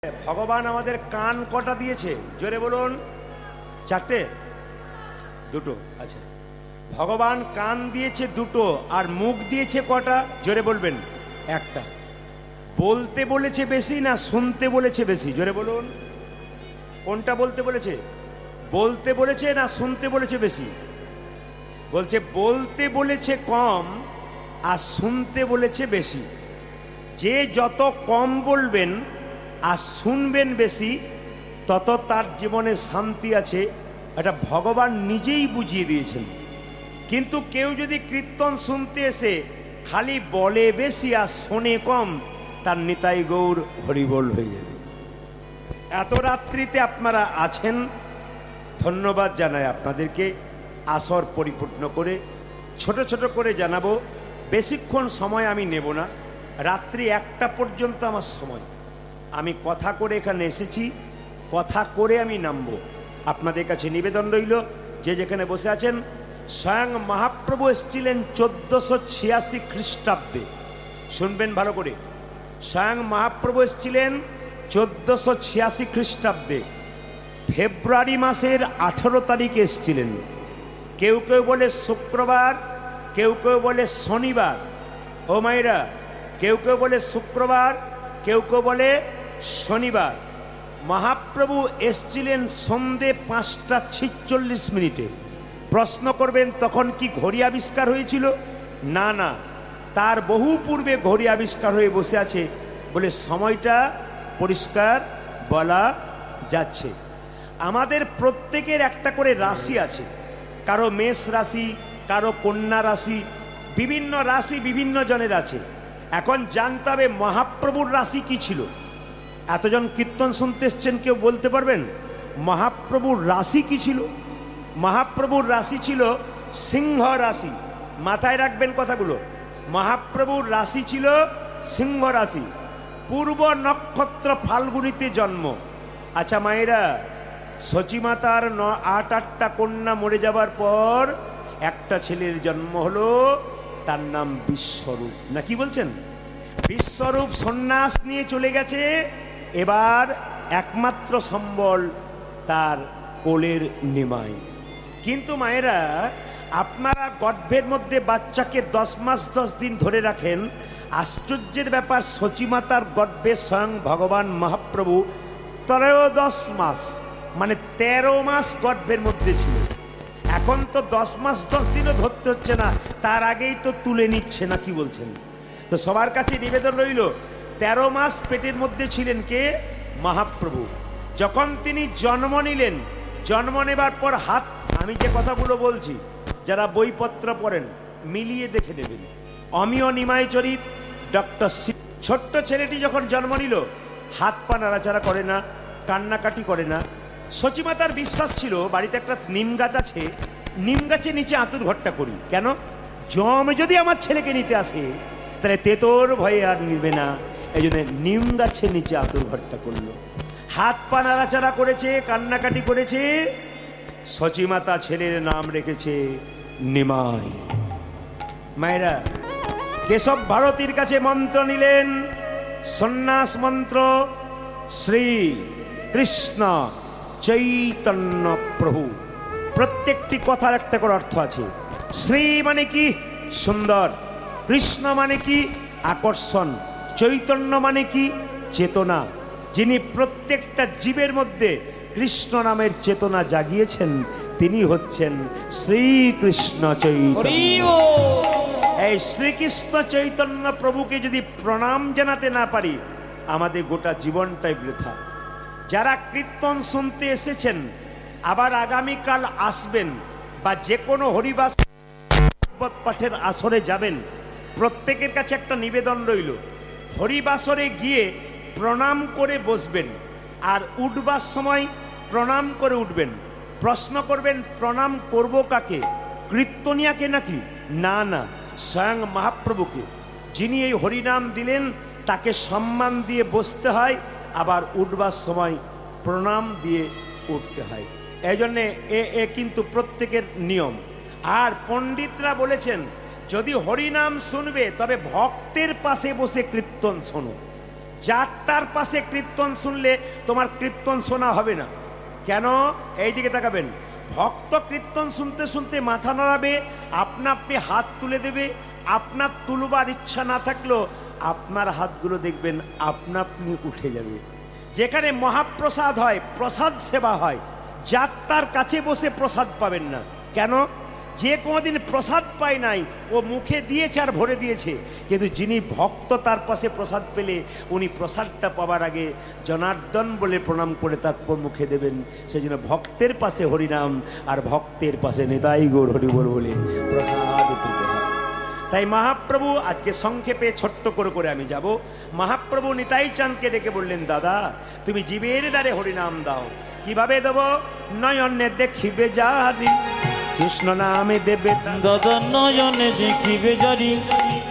ভগবান আমাদের কান কটা দিয়েছে? জোরে বলুন। চারটে? দুটো। আচ্ছা, ভগবান কান দিয়েছে দুটো, আর মুখ দিয়েছে কটা? জোরে বলবেন। একটা। বলতে বলেছে বেশি না শুনতে বলেছে বেশি? জোরে বলুন। কোনটা বলতে বলেছে? বলতে বলেছে না শুনতে বলেছে বেশি? বলছে বলতে বলেছে কম আর শুনতে বলেছে বেশি। যে যত কম বলবেন আর শুনবেন বেশি, তত তার জীবনে শান্তি আছে। এটা ভগবান নিজেই বুঝিয়ে দিয়েছেন। কিন্তু কেউ যদি কীর্তন শুনতে এসে খালি বলে বেশি আর শোনে কম, তার নিতাই গৌর হরিবোল হয়ে যাবে। এত রাত্রিতে আপনারা আছেন, ধন্যবাদ জানাই আপনাদেরকে। আসর পরিপূর্ণ করে ছোট ছোট করে জানাবো, বেশিক্ষণ সময় আমি নেব না। রাত্রি 1টা পর্যন্ত আমার সময়। আমি কথা করে এখানে এসেছি, কথা করে আমি নামবো। আপনাদের কাছে নিবেদন রইল, যে যেখানে বসে আছেন, স্বয়ং মহাপ্রভু এসেছিলেন 1486 খ্রিস্টাব্দে। শুনবেন ভালো করে। স্বয়ং মহাপ্রভু এসেছিলেন 1486 খ্রিস্টাব্দে ফেব্রুয়ারি মাসের 18 তারিখে এসেছিলেন। কেউ কেউ বলে শুক্রবার, কেউ কেউ বলে শনিবার। ও মায়েরা, কেউ কেউ বলে শুক্রবার, কেউ কেউ বলে শনিবার। মহাপ্রভু এসেছিলেন সন্ধে 5:46। প্রশ্ন করবেন তখন কি ঘড়ি আবিষ্কার হয়েছিল? না না, তার বহু পূর্বে ঘড়ি আবিষ্কার হয়ে বসে আছে বলে সময়টা পরিষ্কার বলা যাচ্ছে। আমাদের প্রত্যেকের একটা করে রাশি আছে। কারো মেষ রাশি, কারো কন্যা রাশি, বিভিন্ন রাশি বিভিন্ন জনের আছে। এখন জানতে হবে মহাপ্রভুর রাশি কি ছিল। এতজন কীর্তন শুনতে এসছেন, কেউ বলতে পারবেন মহাপ্রভুর রাশি কি ছিল? মহাপ্রভুর রাশি ছিল সিংহ রাশি। মাথায় রাখবেন কথাগুলো। মহাপ্রভুর রাশি ছিল সিংহ রাশি। পূর্ব নক্ষত্র ফাল্গুনিতে জন্ম। আচ্ছা মায়েরা, সচিমাতার 8টা কন্যা মরে যাবার পর একটা ছেলের জন্ম হলো, তার নাম বিশ্বরূপ। না কি বলছেন? বিশ্বরূপ সন্ন্যাস নিয়ে চলে গেছে। এবার একমাত্র সম্বল তার কোলের নিমাই। কিন্তু মায়েরা, আপনারা গর্ভের মধ্যে বাচ্চাকে 10 মাস 10 দিন ধরে রাখেন। আশ্চর্যের ব্যাপার, সচিমাতার গর্ভে স্বয়ং ভগবান মহাপ্রভু 13 মাস, মানে 13 মাস গর্ভের মধ্যে ছিল। এখন তো 10 মাস 10 দিনও ধরতে হচ্ছে না, তার আগেই তো তুলে নিচ্ছে। না কি বলছেন? তো সবার কাছে নিবেদন রইল, 13 মাস পেটের মধ্যে ছিলেন কে? মহাপ্রভু। যখন তিনি জন্ম নিলেন, জন্ম নেবার পর হাত, আমি যে কথাগুলো বলছি যারা বইপত্র পড়েন মিলিয়ে দেখে নেবেন। অমিয় নিমাই চরিত ডক্টর। ছোট্ট ছেলেটি যখন জন্ম নিল, হাত পা নাড়াচাড়া করে না, কান্নাকাটি করে না। সচিমাতার বিশ্বাস ছিল বাড়িতে একটা নিম গাছ আছে, নিম গাছের নিচে আঁতুর ঘরটা করি। কেন? জম যদি আমার ছেলেকে নিতে আসে তাহলে তেতোর ভয়ে আর নিবে না। এই জন্য নিম গাছের নিচে আঁতুর ঘরটা করলো। হাত পা নাড়াচাড়া করেছে, কান্নাকাটি করেছে। সচিমাতা ছেলের নাম রেখেছে নিমাই। মায়েরা, কেশব ভারতীর কাছে মন্ত্র নিলেন, সন্ন্যাস মন্ত্র। শ্রী কৃষ্ণ চৈতন্য প্রভু। প্রত্যেকটি কথার একটা করে অর্থ আছে। শ্রী মানে কি? সুন্দর। কৃষ্ণ মানে কি? আকর্ষণ। চৈতন্য মানে কি? চেতনা। যিনি প্রত্যেকটা জীবের মধ্যে কৃষ্ণ নামের চেতনা জাগিয়েছেন, তিনি হচ্ছেন শ্রীকৃষ্ণ চৈতন্য। এই শ্রীকৃষ্ণ চৈতন্য প্রভুকে যদি প্রণাম জানাতে না পারি, আমাদের গোটা জীবনটাই বৃথা। যারা কীর্তন শুনতে এসেছেন, আবার আগামীকাল আসবেন, বা যে কোনো হরিবাস পাঠের আসরে যাবেন, প্রত্যেকের কাছে একটা নিবেদন রইল, হরিবাসরে গিয়ে প্রণাম করে বসবেন, আর উঠবার সময় প্রণাম করে উঠবেন। প্রশ্ন করবেন প্রণাম করব কাকে? কীর্তনিয়াকে নাকি? না না, স্বয়ং মহাপ্রভুকে। যিনি এই হরিনাম দিলেন তাকে সম্মান দিয়ে বসতে হয়, আবার উঠবার সময় প্রণাম দিয়ে উঠতে হয়। এই জন্যে এ কিন্তু প্রত্যেকের নিয়ম। আর পণ্ডিতরা বলেছেন, যদি হরিনাম শুনবে তবে ভক্তের পাশে বসে কীর্তন শোনো। যাত্রার পাশে কীর্তন শুনলে তোমার কীর্তন শোনা হবে না। কেন? এই দিকে তাকাবেন। ভক্ত কীর্তন শুনতে শুনতে মাথা নাড়াবে, আপনা আপনি হাত তুলে দেবে। আপনার তুলবার ইচ্ছা না থাকলেও আপনার হাতগুলো দেখবেন আপনা আপনি উঠে যাবে। যেখানে মহাপ্রসাদ হয়, প্রসাদ সেবা হয়, যাত্রার কাছে বসে প্রসাদ পাবেন না। কেন? যে কোনোদিন প্রসাদ পায় নাই, ও মুখে দিয়েছে আর ভরে দিয়েছে। কিন্তু যিনি ভক্ত তার পাশে প্রসাদ পেলে উনি প্রসাদটা পাওয়ার আগে জনার্দন বলে প্রণাম করে তারপর মুখে দেবেন। সেই জন্য ভক্তের পাশে হরিনাম আর ভক্তের পাশে নিতাই গৌর হরি বল বলে প্রসাদ পেতে হয়। তাই মহাপ্রভু আজকে সংক্ষেপে ছোট্ট করে আমি যাব। মহাপ্রভু নিতাই চাঁদকে ডেকে বললেন, দাদা তুমি জীবের দ্বারে হরিনাম দাও। কিভাবে দেব? নয়নে দেখিবে জারি কৃষ্ণ নামে দেবে। দাদা নয়নে দেখিবে জারি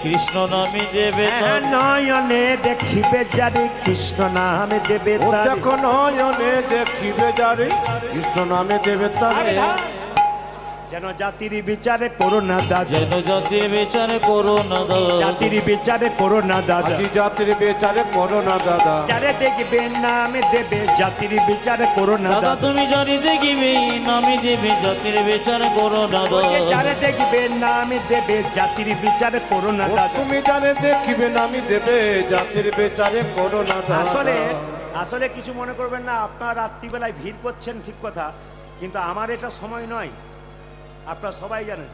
কৃষ্ণ নামে দেবে। নয়নে দেখিবে জারি কৃষ্ণ নামে দেবে। দেখো নয়নে দেখিবে জারি কৃষ্ণ নামে দেবে তারে। যেন জাতির বিচারে করো না দাদা, যেন জাতির বিচারে করো না দাদা, জাতির বিচারে করো না দাদা, জাতির বিচারে করো না দাদা। যারে দেখবে নামে দেবে জাতির বিচারে করো না দাদা। তুমি যারে দেখিবে নামে দেবে জাতির বিচারে করো না দাদা। যারে দেখবে নামে দেবে জাতির বিচারে করো না দাদা। তুমি যারে দেখিবে নামে দেবে জাতির বিচারে করো না দাদা। আসলে কিছু মনে করবেন না, আপনার রাত্রিবেলায় ভিড় করছেন ঠিক কথা, কিন্তু আমার এটা সময় নয়। আপনারা সবাই জানেন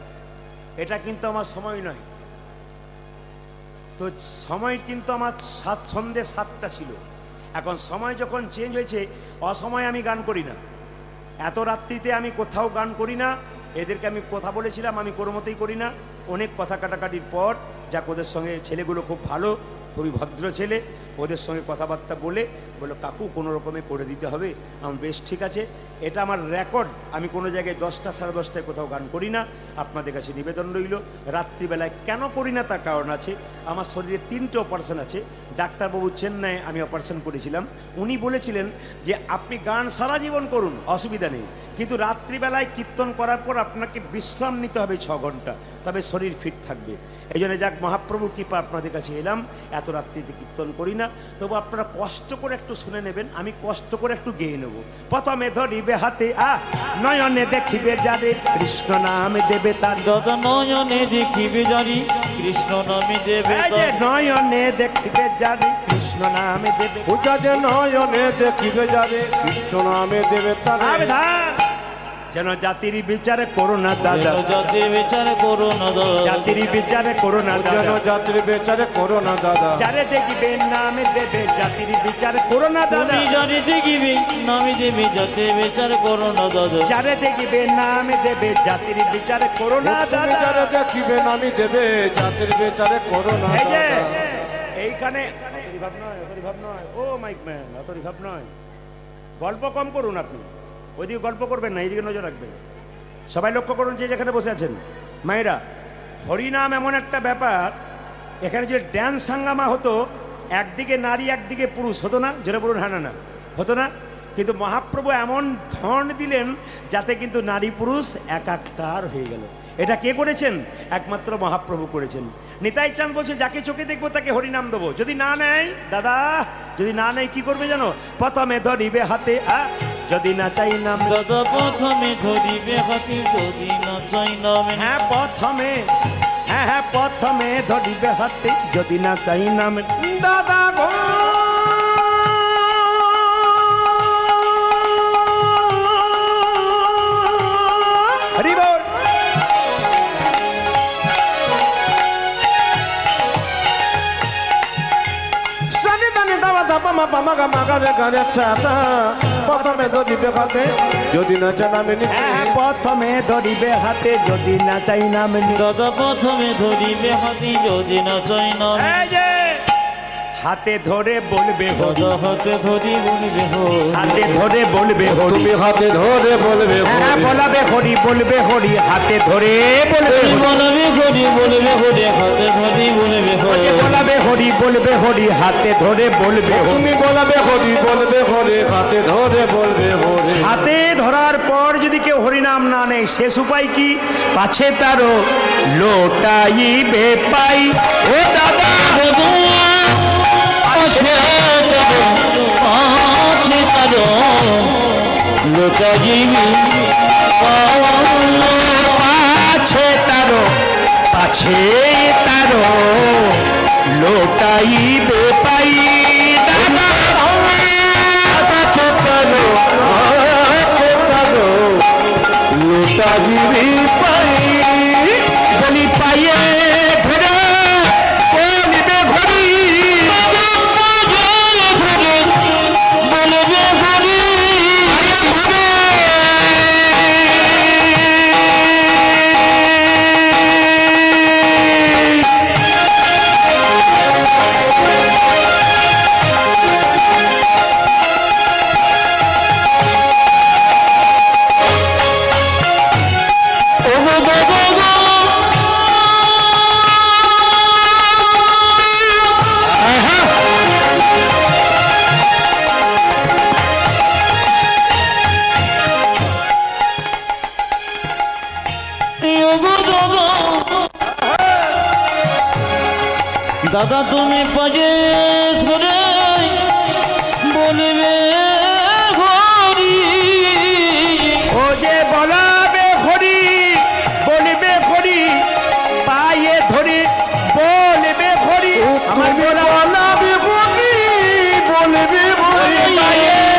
এটা কিন্তু আমার সময় নয়। তো সময় কিন্তু আমার সন্ধ্যে 7টা ছিল। এখন সময় যখন চেঞ্জ হয়েছে, অসময়ে আমি গান করি না। এত রাত্রিতে আমি কোথাও গান করি না। এদেরকে আমি কথা বলেছিলাম আমি কোনো মতেই করি না। অনেক কথা কাটাকাটির পর যাক, ওদের সঙ্গে ছেলেগুলো খুব ভালো, খুবই ভদ্র ছেলে, ওদের সঙ্গে কথাবার্তা বলে বললো কাকু কোনো রকমে করে দিতে হবে। আমার বেশ ঠিক আছে, এটা আমার রেকর্ড। আমি কোনো জায়গায় 10টা সাড়ে 10টায় কোথাও গান করি না। আপনাদের কাছে নিবেদন রইল, রাত্রিবেলায় কেন করি না তার কারণ আছে। আমার শরীরে 3টে অপারেশন আছে। ডাক্তারবাবু চেন্নাই আমি অপারেশন করেছিলাম, উনি বলেছিলেন যে আপনি গান সারা জীবন করুন, অসুবিধা নেই, কিন্তু রাত্রিবেলায় কীর্তন করার পর আপনাকে বিশ্রাম নিতে হবে 6 ঘন্টা, তবে শরীর ফিট থাকবে। এই জন্য যাক মহাপ্রভুর কৃপা আপনাদের কাছে এলাম। এত রাত্রিতে কীর্তন করি না, তবু আপনারা কষ্ট করে একটু শুনে নেবেন, আমি কষ্ট করে একটু গেয়ে নেব। প্রথমে ধরিবে হাতে নয়নে দেখিবে যারে কৃষ্ণ নামে দেবে তার। দাদা নয়নে দেখিবে জারি কৃষ্ণ নামে দেবে। নয়নে দেখিবে যারে কৃষ্ণ নামে দেবে। নয়নে দেখিবে যারে কৃষ্ণ নামে দেবে তারে। যেন জাতির বিচারে করো না দাদা, জাতির বিচারে করো না দাদা, জাতির বিচারে করো না দাদা, জাতির বিচারে করো না দাদা। যারে দেখবে নামে দেবে জাতির বিচারে করো না দাদা। যারে দেখিবে নামে দেবে জাতির বিচারে করো না দাদা। যারে দেখবে নামে দেবে জাতির বিচারে করো না দাদা। যারে দেখিবে নামে দেবে জাতির বিচারে করো না দাদা। এইখানে ভাব নয়, ও মাইক ম্যান, অত ভাব নয়। গল্প কম করুন আপনি, ওইদিকে গল্প করবেন না, এইদিকে নজর রাখবেন। সবাই লক্ষ্য করুন যে যেখানে বসে আছেন মায়েরা, হরিনাম এমন একটা ব্যাপার, এখানে যে ড্যান্স হাঙ্গামা হতো, একদিকে নারী একদিকে পুরুষ হতো না, জোরে বলুন হ্যাঁ না হতো না। কিন্তু মহাপ্রভু এমন ধন দিলেন যাতে কিন্তু নারী পুরুষ একাকার হয়ে গেল। এটা কে করেছেন? একমাত্র মহাপ্রভু করেছেন। নিতাই চাঁদ বলছে যাকে চোখে দেখবো তাকে হরিনাম দেবো, যদি না নেয় দাদা, যদি না নেয় কি করবে জানো? প্রথমে ধরিবে হাতে যদি না চাই নাম দাদা, প্রথমে ধরিবে হাতে যদি না চাই নাম। হ্যাঁ প্রথমে ধরিবে হাতে যদি না চাই নাম দাদা গো। হরি বল। প্রথমে ধরিবে হাতে যদি না চাই নামে। প্রথমে ধরিবে হাতে যদি না চাই নামে। দাদা প্রথমে ধরিবে হাতে যদি না চাই নাম। হাতে ধরে বলবে দাদা হাতে ধরি বলবে হরি, হাতে ধরে বলবে হরি, হাতে ধরে বলবে বলাবে হরি, বলবে হরি, হাতে ধরে বলবে বলবে হরি, বলবে হরি, হাতে ধরি বলবে হরি, বলাবে হরি, বলবে হরি, হাতে ধরে বলবে। তুমি বলাবে হরি, বলবে হরি, হাতে ধরে বলবে হরি। হাতে ধরার পর যদি কেউ হরিনাম না নেয়, শেষ উপায় কি? পাছে তারও লোটাইবে পাই। ও দাদা তারো লোটা জীবী পাছে তারো লোটাইবে পাই দাদা পাছে তারো লোটা জীবী পাই বলি পাইয়ে ধরে বলিবে ঘড়ি বলবে ঘড়ি দাদা তুমি পাজে সরে বলবে ঘড়ি ও যে বলাবে ঘড়ি বলিবে ঘড়ি পায়ে ধরে বলবে ঘড়ি আমার বলাবে ঘড়ি বলবে ঘড়ি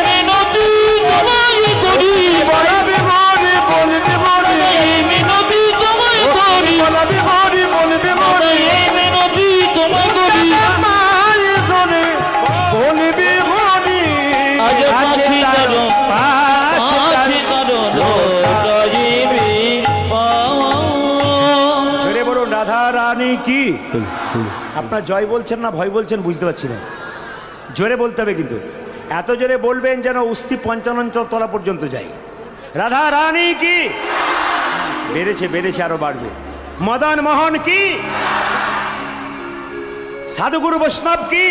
মিনতি তোমায় করি বলাবে ঘড়ি বলবে ঘড়ি মিনতি তোমায় করি বলাবে ঘড়ি বলবে ঘড়ি মিনতি তোমায় করি মায়ে ধরে বলবে ঘড়ি আজ পাছি তারো পাছি তারো লোটা জীবী জোরে বলুন রাধা রানী কি আপনার জয় বলছেন না ভয় বলছেন বুঝতে পারছি না জোরে বলতে হবে কিন্তু এত জোরে বলবেন যেন উস্তি 55 তলা পর্যন্ত যায় রাধা রানী কি বেড়েছে বেড়েছে আরো বাড়বে মদন মোহন কি সাধুগুরু বৈষ্ণব কি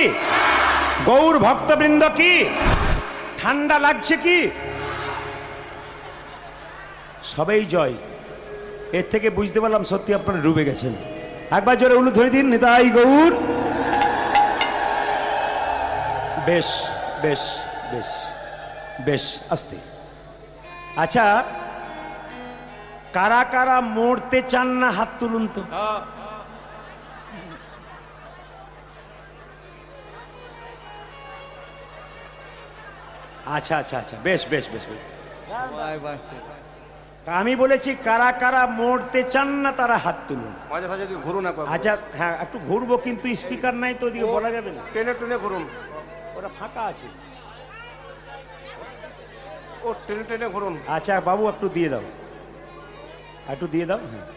গৌর ভক্তবৃন্দ কি ঠান্ডা লাগছে কি সবাই জয় এর থেকে বুঝতে পারলাম সত্যি আপনারা ডুবে গেছেন একবার জোরে উলু ধরে দিন নিতাই গৌর বেশ বেশ বেশ বেশ আস্তে আচ্ছা কারা কারা মরতে চান না হাত তুলুন তো আচ্ছা আচ্ছা আচ্ছা বেশ বেশ বেশ বেশ আমি বলেছি কারা কারা মরতে চান না তারা হাত তুলুন মাঝে মাঝে ঘুরুন আচ্ছা হ্যাঁ একটু ঘুরবো কিন্তু স্পিকার নাই তো ওদিকে বলা যাবে না টেনে টেনে ঘুরুন ওরা ফাঁকা আছে ও টেনে টেনে ঘুরুন আচ্ছা বাবু একটু দিয়ে দাও একটু দিয়ে দাও হ্যাঁ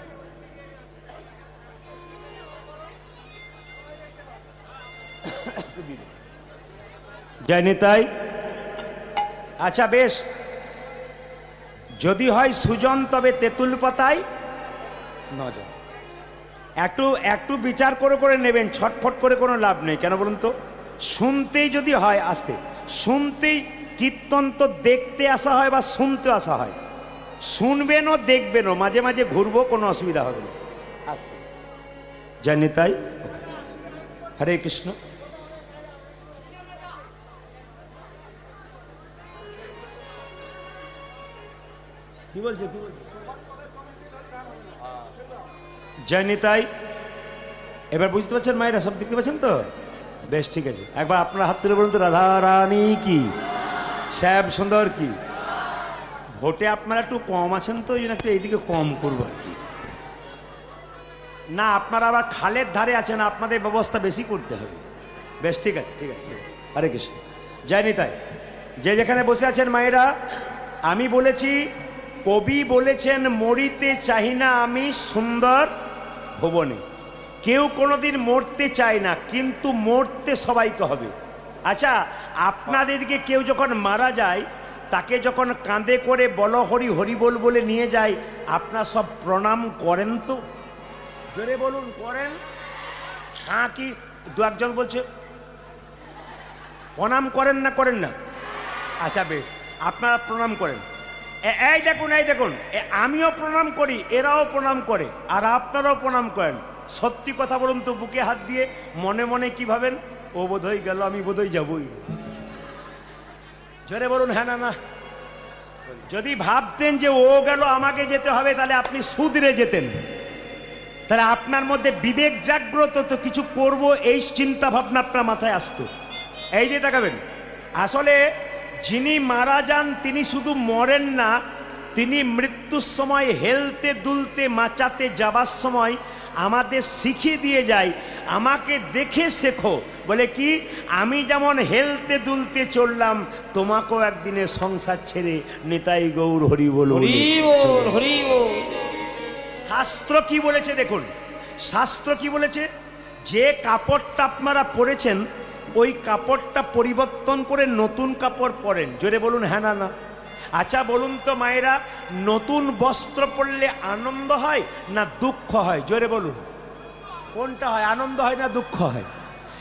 জয় নিতাই আচ্ছা বেশ যদি হয় সুজন তবে তেঁতুল পাতায় নজন একটু একটু বিচার করে করে নেবেন ছটফট করে কোনো লাভ নেই কেন বলুন তো শুনতেই যদি হয় আসতে শুনতেই কীর্তন তো দেখতে আসা হয় বা শুনতে আসা হয় শুনবেনও দেখবেনও মাঝে মাঝে ঘুরবো কোনো অসুবিধা হবে না আসতে জয় নিতাই হরে কৃষ্ণ কি বলছে কি বলছে জয় নিতাই এবার বুঝতে পারছেন মায়েরা সব দেখতে পাচ্ছেন তো বেশ ঠিক আছে একবার আপনার হাত তুলে বলুন তো রাধা রানী কি শ্যাম সুন্দর কি ভোটে আপনারা একটু কম আছেন তো এই জন্য একটু এইদিকে কম করবো আর কি না আপনারা আবার খালের ধারে আছেন আপনাদের ব্যবস্থা বেশি করতে হবে বেশ ঠিক আছে ঠিক আছে হরে কৃষ্ণ জয় নিতাই যে যেখানে বসে আছেন মায়েরা আমি বলেছি কবি বলেছেন মরিতে চাই না আমি সুন্দর ভুবনে কেউ কোনোদিন মরতে চায় না কিন্তু মরতে সবাইকে হবে আচ্ছা আপনাদেরকে কেউ যখন মারা যায় তাকে যখন কাঁধে করে বল হরি হরি বল বলে নিয়ে যায় আপনার সব প্রণাম করেন তো জোরে বলুন করেন হ্যাঁ কি দু একজন বলছে প্রণাম করেন না করেন না আচ্ছা বেশ আপনারা প্রণাম করেন এই দেখুন আমিও প্রণাম করি এরাও প্রণাম করে আর আপনারাও প্রণাম করেন সত্যি কথা বলুন তো বুকে হাত দিয়ে মনে মনে কি ভাবেন ও বোধহয় গেল আমি বোধহয় যাবই জোরে বলুন হ্যাঁ না না। যদি ভাবতেন যে ও গেল আমাকে যেতে হবে, তাহলে আপনি সুদরে যেতেন, তাহলে আপনার মধ্যে বিবেক জাগ্রত, তো কিছু করব এই চিন্তা ভাবনা আপনার মাথায় আসতো। এই যে তাকাবেন, আসলে যিনি মারা যান তিনি শুধু মরেন না, তিনি মৃত্যুর সময় হেলতে দুলতে মাচাতে যাবার সময় আমাদের শিখিয়ে দিয়ে যায়, আমাকে দেখে শেখো, বলে কি আমি যেমন হেলতে দুলতে চললাম, তোমাকেও একদিনে সংসার ছেড়ে নিতাই গৌর হরি বল। শাস্ত্র কি বলেছে দেখুন, শাস্ত্র কি বলেছে, যে কাপড়টা আপনারা পরেছেন ওই কাপড়টা পরিবর্তন করে নতুন কাপড় পরেন। জোরে বলুন হ্যাঁ না না। আচ্ছা বলুন তো মায়েরা, নতুন বস্ত্র পরলে আনন্দ হয় না দুঃখ হয়? জোরে বলুন কোনটা হয়, আনন্দ হয় না দুঃখ হয়?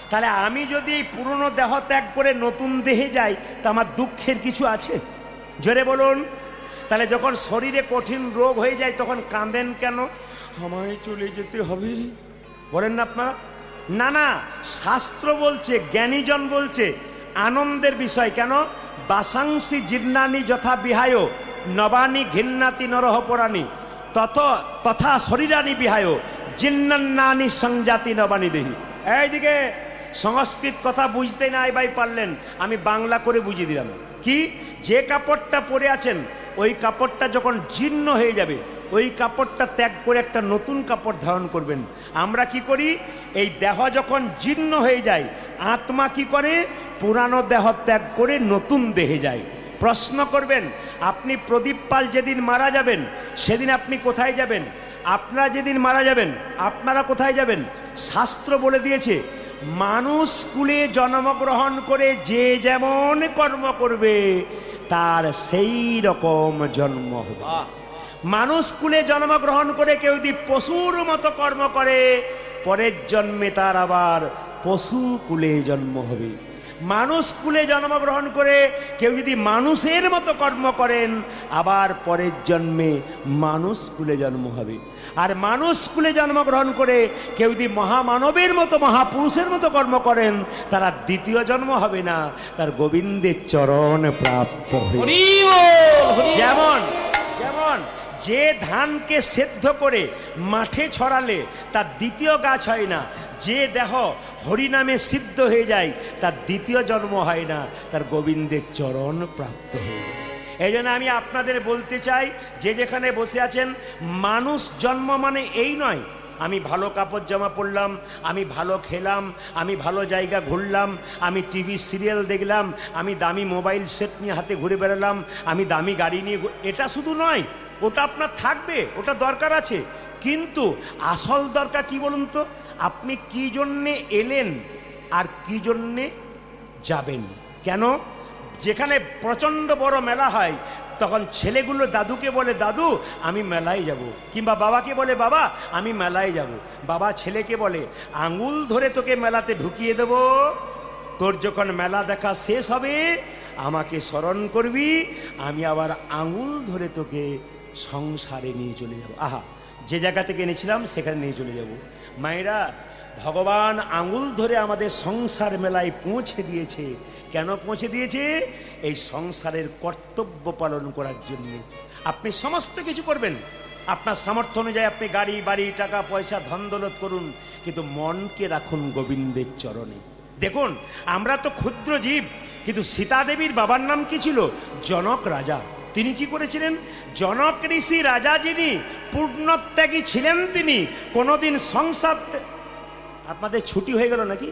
তাহলে আমি যদি এই পুরনো দেহ ত্যাগ করে নতুন দেহে যাই, তা আমার দুঃখের কিছু আছে? জোরে বলুন। তাহলে যখন শরীরে কঠিন রোগ হয়ে যায় তখন কাঁদেন কেন? আমায় চলে যেতে হবে, বলেন না আপনারা? না না, শাস্ত্র বলছে, জ্ঞানীজন বলছে আনন্দের বিষয়। কেন? বাসাংসি জীর্ণানি যথা বিহায় নবানি ঘিন্নাতি নরহ পরাণী তথা শরীরানি বিহায় জীর্ণান্নানি সংজাতি নবানি দেহি। এইদিকে সংস্কৃত কথা বুঝতে নাই ভাই পারলেন, আমি বাংলা করে বুঝিয়ে দিলাম। কি, যে কাপড়টা পরে আছেন ওই কাপড়টা যখন জীর্ণ হয়ে যাবে, ওই কাপড়টা ত্যাগ করে একটা নতুন কাপড় ধারণ করবেন। আমরা কি করি, এই দেহ যখন জীর্ণ হয়ে যায়, আত্মা কি করে, পুরানো দেহ ত্যাগ করে নতুন দেহে যায়। প্রশ্ন করবেন, আপনি প্রদীপ পাল যেদিন মারা যাবেন সেদিন আপনি কোথায় যাবেন? আপনারা যেদিন মারা যাবেন আপনারা কোথায় যাবেন? শাস্ত্র বলে দিয়েছে, মানুষ কুলে জন্মগ্রহণ করে যে যেমন কর্ম করবে তার সেই রকম জন্ম হবে। মানুষ কুলে জন্মগ্রহণ করে কেউ যদি পশুর মতো কর্ম করে, পরের জন্মে তার আবার পশু কুলে জন্ম হবে। মানুষ কুলে জন্মগ্রহণ করে কেউ যদি মানুষের মতো কর্ম করেন, আবার পরের জন্মে মানুষ কুলে জন্ম হবে। আর মানুষ কুলে জন্মগ্রহণ করে কেউ যদি মহামানবের মতো মহাপুরুষের মতো কর্ম করেন, তারা দ্বিতীয় জন্ম হবে না, তার গোবিন্দের চরণ প্রাপ্ত হবে। যেমন যেমন যে ধানকে সেদ্ধ করে মাঠে ছড়ালে তার দ্বিতীয় গাছ হয় না, যে দেহ হরিনামে সিদ্ধ হয়ে যায় তার দ্বিতীয় জন্ম হয় না, তার গোবিন্দের চরণ প্রাপ্ত হয়ে যায়। এই জন্য আমি আপনাদের বলতে চাই, যে যেখানে বসে আছেন, মানুষ জন্ম মানে এই নয় আমি ভালো কাপড় জামা পরলাম, আমি ভালো খেলাম, আমি ভালো জায়গা ঘুরলাম, আমি টিভি সিরিয়াল দেখলাম, আমি দামি মোবাইল সেট নিয়ে হাতে ঘুরে বেড়ালাম, আমি দামি গাড়ি নিয়ে, এটা শুধু নয়। ওটা আপনার থাকবে, ওটা দরকার আছে, কিন্তু আসল দরকার কি বলুন তো, আপনি কি জন্যে এলেন আর কি জন্যে যাবেন। কেন? যেখানে প্রচণ্ড বড় মেলা হয় তখন ছেলেগুলো দাদুকে বলে, দাদু আমি মেলায় যাব, কিংবা বাবাকে বলে, বাবা আমি মেলায় যাব। বাবা ছেলেকে বলে, আঙুল ধরে তোকে মেলাতে ঢুকিয়ে দেব, তোর যখন মেলা দেখা শেষ হবে আমাকে স্মরণ করবি, আমি আবার আঙুল ধরে তোকে সংসারে নিয়ে চলে যাব। আহা, যে জায়গা থেকে এনেছিলাম সেখানে নিয়ে চলে যাব। মায়েরা, ভগবান আঙুল ধরে আমাদের সংসার মেলায় পৌঁছে দিয়েছে। কেন পৌঁছে দিয়েছে? এই সংসারের কর্তব্য পালন করার জন্য। আপনি সমস্ত কিছু করবেন, আপনার সামর্থ্য অনুযায়ী আপনি গাড়ি বাড়ি টাকা পয়সা ধন দৌলত করুন, কিন্তু মনকে রাখুন গোবিন্দের চরণে। দেখুন, আমরা তো ক্ষুদ্র জীব, কিন্তু সীতা দেবীর বাবার নাম কি ছিল? জনক রাজা। তিনি কি করেছিলেন? জনক ঋষি রাজা যিনি পূর্ণত্যাগী ছিলেন, তিনি কোনোদিন সংসার। আপনাদের ছুটি হয়ে গেল নাকি?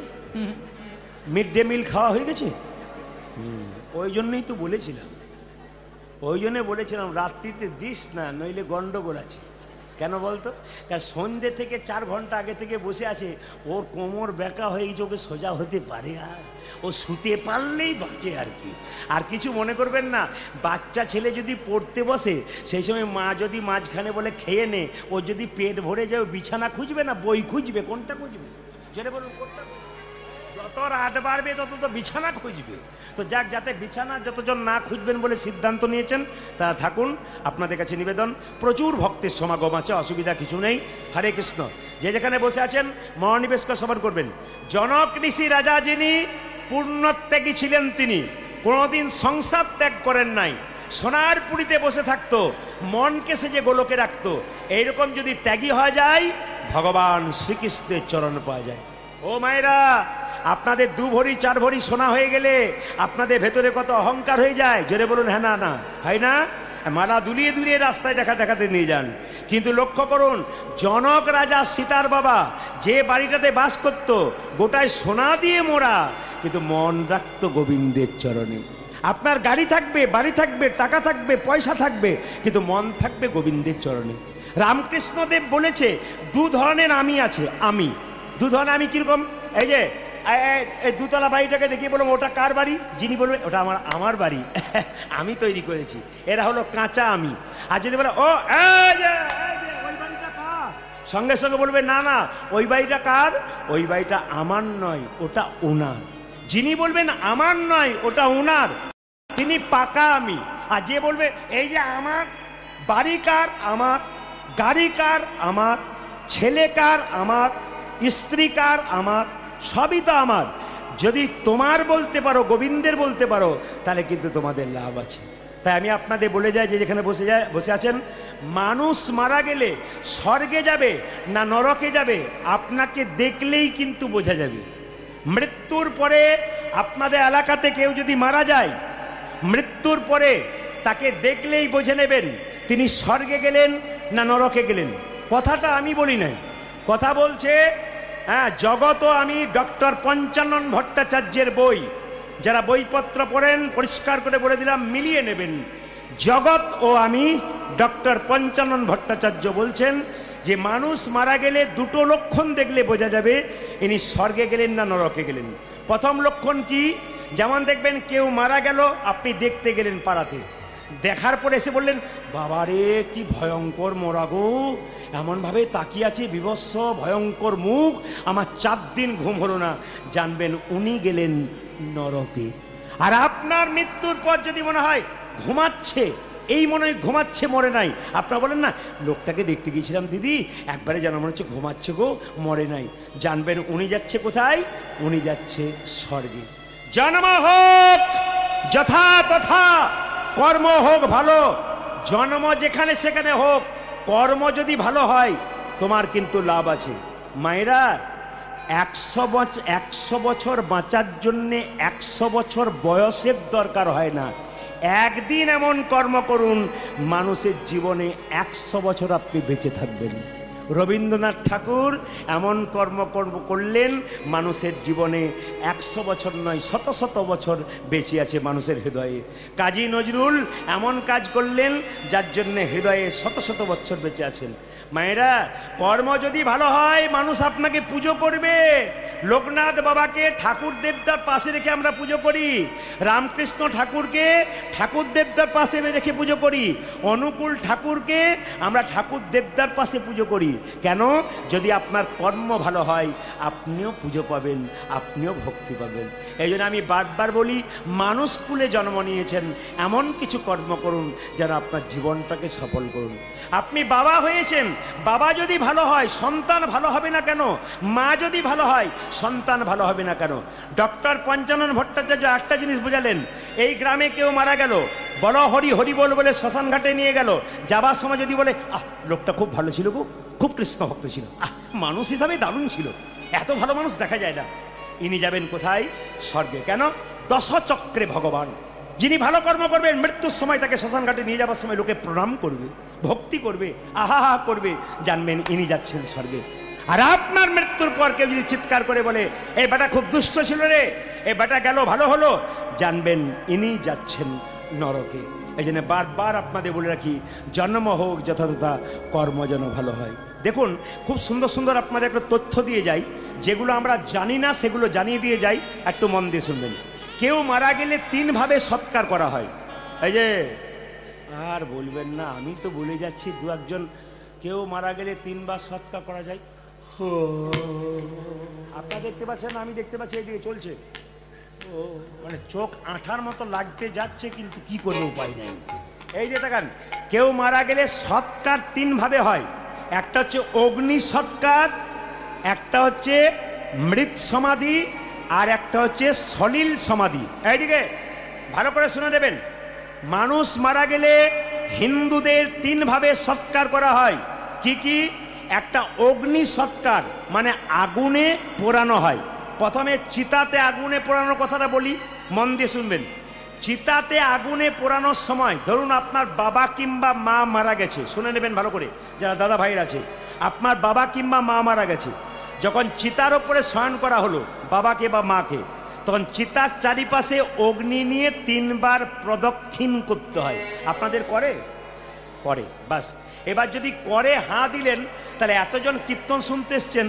মিড ডে মিল খাওয়া হয়ে গেছে? ওই জন্যই তো বলেছিলাম, ওই জন্যে বলেছিলাম রাত্রিতে দিস না, নইলে গন্ডগোল আছে। কেন বলতো? কারণ সন্ধ্যে থেকে 4 ঘন্টা আগে থেকে বসে আছে, ওর কোমর বেঁকা হয়ে গেছে, ওকে সোজা হতে পারে, আর ও শুতে পারলেই বাঁচে আর কি। আর কিছু মনে করবেন না, বাচ্চা ছেলে যদি পড়তে বসে সেই সময় মা যদি মাঝখানে বলে খেয়ে নে, ও যদি পেট ভরে যায় বিছানা খুঁজবে না বই খুঁজবে? কোনটা খুঁজবে? জেনে বলুন কোনটা? যত রাত বাড়বে তত তো বিছানা খুঁজবে। তো যাক, যাতে বিছানা যতজন না খুঁজবেন বলে সিদ্ধান্ত নিয়েছেন তারা থাকুন। আপনাদের কাছে নিবেদন, প্রচুর ভক্তের সমাগম আছে, অসুবিধা কিছু নেই। হরে কৃষ্ণ। যে যেখানে বসে আছেন মহানিবেশকে স্মরণ করবেন। জনক ঋষি রাজা যিনি পূর্ণত্যাগী ছিলেন, তিনি কোনোদিন সংসার ত্যাগ করেন নাই, সোনার পুরীতে বসে থাকতো, মনকে সে যে গোলকে রাখতো, এইরকম যদি ত্যাগী হয়ে যায় ভগবান শ্রীকৃষ্ণের চরণ পাওয়া যায়। ও মায়েরা, আপনাদের 2 ভরি 4 ভরি সোনা হয়ে গেলে আপনাদের ভেতরে কত অহংকার হয়ে যায়, জোরে বলুন হ্যাঁ না? না হয় না? মালা দুলিয়ে দুলিয়ে রাস্তায় দেখাতে নিয়ে যান। কিন্তু লক্ষ্য করুন, জনক রাজা সীতার বাবা যে বাড়িটাতে বাস করত গোটায় সোনা দিয়ে মোড়া, কিন্তু মন রাখতো গোবিন্দের চরণে। আপনার গাড়ি থাকবে, বাড়ি থাকবে, টাকা থাকবে, পয়সা থাকবে, কিন্তু মন থাকবে গোবিন্দের চরণে। রামকৃষ্ণদেব বলেছে 2 ধরনের আমি আছে। আমি 2 ধরনের আমি কিরকম? এই যে এই 2তলা বাড়িটাকে দেখিয়ে বললাম ওটা কার বাড়ি, যিনি বলবে ওটা আমার বাড়ি, আমি তৈরি করেছি, এরা হলো কাঁচা আমি। আর যদি বলে ও ওই বাড়িটা কার, সঙ্গে সঙ্গে বলবে না না ওই বাড়িটা কার, ওই বাড়িটা আমার নয়, ওটা ওনার। যিনি বলবেন আমার নয় ওটা ওনার, তিনি পাকা আমি। আর যে বলবে এই যে আমার বাড়ি কার, আমার গাড়ি কার, আমার ছেলে কার, আমার স্ত্রী কার, আমার সবই তো আমার। যদি তোমার বলতে পারো, গোবিন্দের বলতে পারো, তাহলে কিন্তু তোমাদের লাভ আছে। তাই আমি আপনাদের বলে যাই, যে যেখানে বসে আছেন, মানুষ মারা গেলে স্বর্গে যাবে না নরকে যাবে আপনাকে দেখলেই কিন্তু বোঝা যাবে। মৃত্যুর পরে আপনাদের এলাকাতে কেউ যদি মারা যায়, মৃত্যুর পরে তাকে দেখলেই বুঝে নেবেন তিনি স্বর্গে গেলেন না নরকে গেলেন। কথাটা আমি বলি নাই, কথা বলছে জগৎ ও আমি, ডক্টর পঞ্চানন ভট্টাচার্যের বই। যারা বইপত্র পড়েন পরিষ্কার করে বলে দিলাম, মিলিয়ে নেবেন। জগৎ ও আমি, ডক্টর পঞ্চানন ভট্টাচার্য বলছেন যে মানুষ মারা গেলে 2টো লক্ষণ দেখলে বোঝা যাবে ইনি স্বর্গে গেলেন না নরকে গেলেন। প্রথম লক্ষণ কি? যেমন দেখবেন কেউ মারা গেল, আপনি দেখতে গেলেন পাড়াতে, দেখার পরে এসে বললেন বাবারে কি ভয়ঙ্কর মরা গো, এমনভাবে তাকিয়ে আছে, বিভৎস ভয়ঙ্কর মুখ, আমার 4 দিন ঘুম হলো না, জানবেন উনি গেলেন নরকে। আর আপনার মৃত্যুর পর যদি মনে হয় ঘুমাচ্ছে, এই মনে হয় ঘুমাচ্ছে, মরে নাই, আপনারা বলেন না লোকটাকে দেখতে গিয়েছিলাম দিদি, একবারে যেন মনে হচ্ছে ঘুমাচ্ছে গো, মরে নাই, জানবেন উনি যাচ্ছে কোথায়, উনি যাচ্ছে স্বর্গে। জন্ম হোক যথা তথা, কর্ম হোক ভালো, জন্ম যেখানে সেখানে হোক, কর্ম যদি ভালো হয় তোমার কিন্তু লাভ আছে। মায়েরা, 100 বছর বাঁচার জন্যে 100 বছর বয়সের দরকার হয় না। একদিন এমন কর্ম করুন মানুষের জীবনে 100 বছর আপনি বেঁচে থাকবেন। রবীন্দ্রনাথ ঠাকুর এমন কর্ম করলেন মানুষের জীবনে 100 বছর নয়, শত শত বছর বেঁচে আছে মানুষের হৃদয়ে। কাজী নজরুল এমন কাজ করলেন যার জন্য হৃদয়ে শত শত বছর বেঁচে আছেন। মায়েরা, কর্ম যদি ভালো হয় মানুষ আপনাকে পুজো করবে। লোকনাথ বাবাকে ঠাকুর দেবতার পাশে রেখে আমরা পুজো করি, রামকৃষ্ণ ঠাকুরকে ঠাকুর দেবতার পাশে রেখে পুজো করি, অনুকূল ঠাকুরকে আমরা ঠাকুর দেবতার পাশে পুজো করি। কেন? যদি আপনার কর্ম ভালো হয় আপনিও পুজো পাবেন, আপনিও ভক্তি পাবেন। এই জন্য আমি বারবার বলি, মানুষ কুলে জন্ম নিয়েছেন, এমন কিছু কর্ম করুন যেন আপনার জীবনটাকে সফল করুন। আপনি বাবা হয়েছেন, বাবা যদি ভালো হয় সন্তান ভালো হবে না কেন? মা যদি ভালো হয় সন্তান ভালো হবে না কেন? ডক্টর পঞ্চানন ভট্টাচার্য একটা জিনিস বোঝালেন, এই গ্রামে কেউ মারা গেল, বলো হরি হরি বল বলে শ্মশান ঘাটে নিয়ে গেল, যাবার সময় যদি বলে লোকটা খুব ভালো ছিল গো, খুব কৃষ্ণ ভক্ত ছিল, মানুষ হিসাবে দারুণ ছিল, এত ভালো মানুষ দেখা যায় না, ইনি যাবেন কোথায়? স্বর্গে। কেন? দশচক্রে ভগবান। যিনি ভালো কর্ম করবেন মৃত্যুর সময় তাকে শ্মশান ঘাটে নিয়ে যাবার সময় লোকে প্রণাম করবে, ভক্তি করবে, আহা হা করবে, জানবেন ইনি যাচ্ছেন স্বর্গে। আর আপনার মৃত্যুর পর কেউ যদি চিৎকার করে বলে এই বেটা খুব দুষ্ট ছিল রে, এই বেটা গেল ভালো হলো, জানবেন ইনি যাচ্ছেন নরকে। এই জন্য বারবার আপনাদের বলে রাখি, জন্ম হোক যথাযথা, কর্ম যেন ভালো হয়। দেখুন, খুব সুন্দর সুন্দর আপনাদের একটা তথ্য দিয়ে যাই, যেগুলো আমরা জানি না সেগুলো জানিয়ে দিয়ে যাই, একটু মন দিয়ে শুনবেন। কেউ মারা গেলে 3 ভাবে সৎকার করা হয়। এই যে আর বলবেন না, আমি তো বলে যাচ্ছি, 2-1 কেউ মারা গেলে 3 বার সৎকার করা যায়। আপনারা দেখতে পাচ্ছেন, আমি দেখতে পাচ্ছি, এইদিকে চলছে, মানে চোখ আঠার মতো লাগতে যাচ্ছে, কিন্তু কি করবে, উপায় নেই। এই যে দেখান, কেউ মারা গেলে সৎকার 3 ভাবে হয়। একটা হচ্ছে অগ্নি সৎকার, একটা হচ্ছে মৃত সমাধি, আর একটা হচ্ছে সলিল সমাধি। এইদিকে ভালো করে শুনে নেবেন। মানুষ মারা গেলে হিন্দুদের 3 ভাবে সৎকার করা হয়। কি কি? একটা অগ্নি সৎকার, মানে আগুনে পোড়ানো হয়। প্রথমে চিতাতে আগুনে পোড়ানোর কথাটা বলি, মন দিয়ে শুনবেন। চিতাতে আগুনে পোড়ানোর সময় ধরুন আপনার বাবা কিংবা মা মারা গেছে, শুনে নেবেন ভালো করে যারা দাদা ভাইয়ের আছে। আপনার বাবা কিংবা মা মারা গেছে, যখন চিতার ওপরে শয়ন করা হলো বাবাকে বা মাকে, তখন চিতার চারিপাশে অগ্নি নিয়ে 3 বার প্রদক্ষিণ করতে হয়। আপনাদের করে? করে। বাস, এবার যদি করে হাঁ দিলেন, তাহলে এতজন কীর্তন শুনতে এসছেন,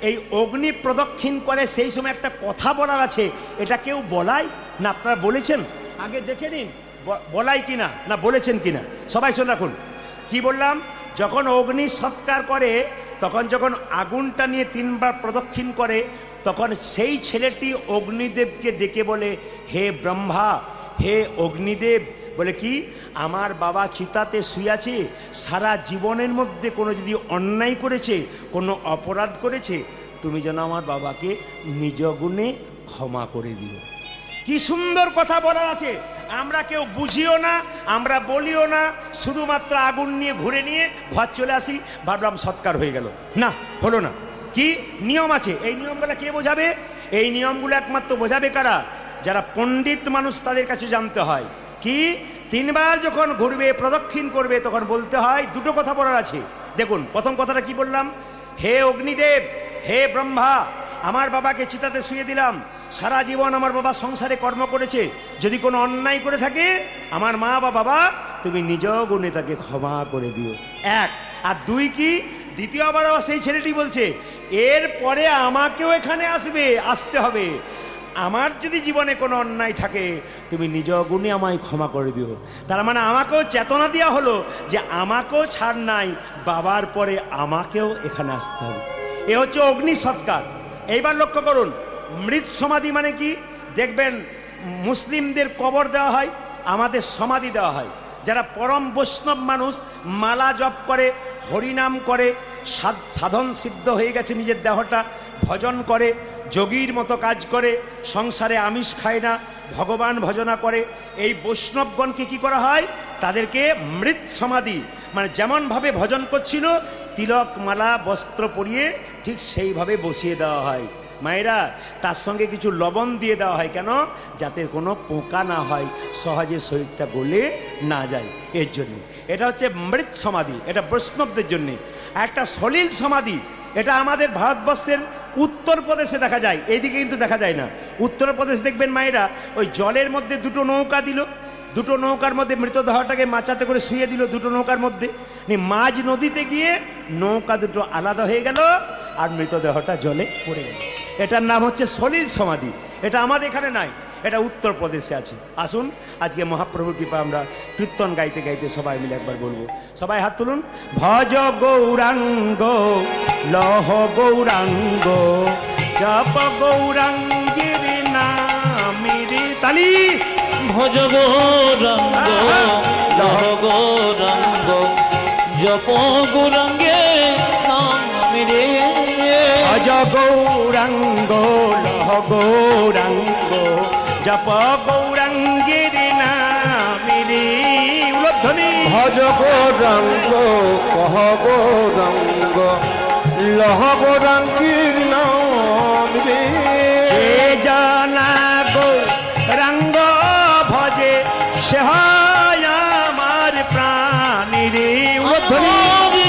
এই অগ্নি প্রদক্ষিণ করে সেই সময় একটা কথা বলার আছে, এটা কেউ বলায় না? আপনারা বলেছেন? আগে দেখে নিন বলাই কিনা, না বলেছেন কিনা। সবাই শুনে রাখুন কি বললাম। যখন অগ্নি সৎকার করে, তখন যখন আগুনটা নিয়ে 3 বার প্রদক্ষিণ করে, তখন সেই ছেলেটি অগ্নিদেবকে ডেকে বলে, হে ব্রহ্মা, হে অগ্নিদেব, বলে কি, আমার বাবা চিতাতে শুয়ে আছে, সারা জীবনের মধ্যে কোনো যদি অন্যায় করেছে, কোনো অপরাধ করেছে, তুমি যেন আমার বাবাকে নিজ গুণে ক্ষমা করে দিও। কি সুন্দর কথা বলার আছে। আমরা কেউ বুঝিও না, আমরা বলিও না, শুধুমাত্র আগুন নিয়ে ঘুরে নিয়ে ঘর চলে আসি, ভাবলাম সৎকার হয়ে গেল। না, হলো না। কি নিয়ম আছে, এই নিয়মগুলো কে বোঝাবে? এই নিয়মগুলো একমাত্র বোঝাবে কারা? যারা পণ্ডিত মানুষ, তাদের কাছে জানতে হয়। কি 3 বার যখন ঘুরবে, প্রদক্ষিণ করবে, তখন বলতে হয়, 2টো কথা বলার আছে। দেখুন, প্রথম কথাটা কি বললাম? হে অগ্নিদেব, হে ব্রহ্মা, আমার বাবাকে চিতাতে শুয়ে দিলাম, সারা জীবন আমার বাবা সংসারে কর্ম করেছে, যদি কোনো অন্যায় করে থাকে, আমার মা বা বাবা, তুমি নিজ গুণে তাকে ক্ষমা করে দিও। 1 আর 2 কি? দ্বিতীয়বার আবার সেই ছেলেটি বলছে, এরপরে আমাকেও এখানে আসতে হবে, আমার যদি জীবনে কোনো অন্যায় থাকে, তুমি নিজ গুণে আমায় ক্ষমা করে দিও। তার মানে আমাকেও চেতনা দেওয়া হলো যে আমাকেও ছাড় নাই, বাবার পরে আমাকেও এখানে আসতে হবে। এ হচ্ছে অগ্নি সৎকার। এইবার লক্ষ্য করুন, মৃত সমাধি মানে কি? দেখবেন মুসলিমদের কবর দেওয়া হয়, আমাদের সমাধি দেওয়া হয়। যারা পরম বৈষ্ণব মানুষ, মালা জপ করে, হরিনাম করে, সাধন সিদ্ধ হয়ে গেছে নিজের দেহটা, ভজন করে, যোগীর মতো কাজ করে, সংসারে আমিষ খায় না, ভগবান ভজনা করে, এই বৈষ্ণবগণকে কি করা হয়? তাদেরকে মৃত সমাধি, মানে যেমনভাবে ভজন করছিল, তিলক মালা বস্ত্র পরিয়ে ঠিক সেইভাবে বসিয়ে দেওয়া হয়। মায়েরা, তার সঙ্গে কিছু লবণ দিয়ে দেওয়া হয়। কেন? যাতে কোনো পোকা না হয়, সহজে শরীরটা গলে না যায়, এর জন্য। এটা হচ্ছে মৃত সমাধি, এটা বৈষ্ণবদের জন্যে। একটা সলিল সমাধি, এটা আমাদের ভারতবর্ষের উত্তরপ্রদেশে দেখা যায়, এইদিকে কিন্তু দেখা যায় না। উত্তরপ্রদেশ দেখবেন মায়েরা, ওই জলের মধ্যে 2টো নৌকা দিল, 2টো নৌকার মধ্যে মৃতদেহটাকে মাচাতে করে শুয়ে দিল, 2টো নৌকার মধ্যে। মাঝ নদীতে গিয়ে নৌকা 2টো আলাদা হয়ে গেল, আর মৃতদেহটা জলে পড়ে গেল। এটার নাম হচ্ছে সলিল সমাধি। এটা আমাদের এখানে নাই, এটা উত্তরপ্রদেশে আছে। আসুন আজকে মহাপ্রভুর কৃপা আমরা কীর্তন গাইতে গাইতে সবাই মিলে একবার বলবো। সবাই হাত তুলুন। ভজ গৌরাঙ্গ লহ গৌরাঙ্গ জপ গৌরাঙ্গের নামেরে, তালি। ভজ গৌরাঙ্গ লহ গৌরাঙ্গ জপ গৌরাঙ্গে নামেরে। ভজ গৌরাঙ্গ লহ গৌরাঙ্গ জপ গৌরাঙ্গের নামেরে। উলধ্বনি। ভজ গৌরাঙ্গ কহ গৌরাঙ্গ লহ গৌরাঙ্গীর নাম রে। যে জানা গৌরাঙ্গ ভজে সে হয় আমার প্রাণী রে। উলধ্বনি।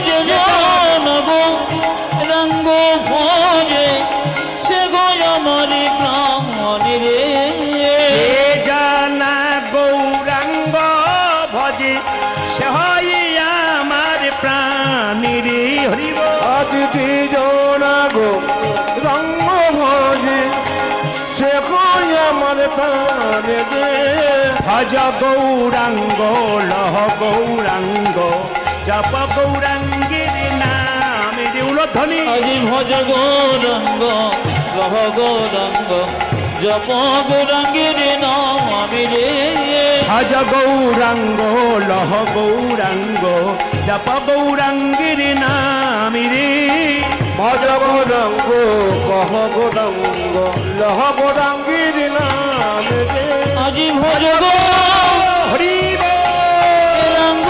যে জানা গৌরাঙ্গ ভজে সে হয় আমার প্রাণী রে। যে জানা গৌরাঙ্গ ভজে সে হয় আমার প্রাণী রে। হরি বল। আদিতি জনা গো রঙ্গ ভজে সে কই আমার প্রাণে দে। ভজ গৌরাঙ্গ লহ গৌরাঙ্গ জপ গৌরাঙ্গের নাম রে। উলধ্বনি। আজি ভজ গৌরাঙ্গ লহ গৌরাঙ্গ জপ গৌরাঙ্গের নাম রে। ভজ গৌরাঙ্গ লহ গৌরাঙ্গ জপ গৌরাঙ্গের নাম রে। ভজ গৌরাঙ্গ কহ গৌরাঙ্গ লহ গৌরাঙ্গীর নাম রে। আজি ভজগ হরি রাঙ্গ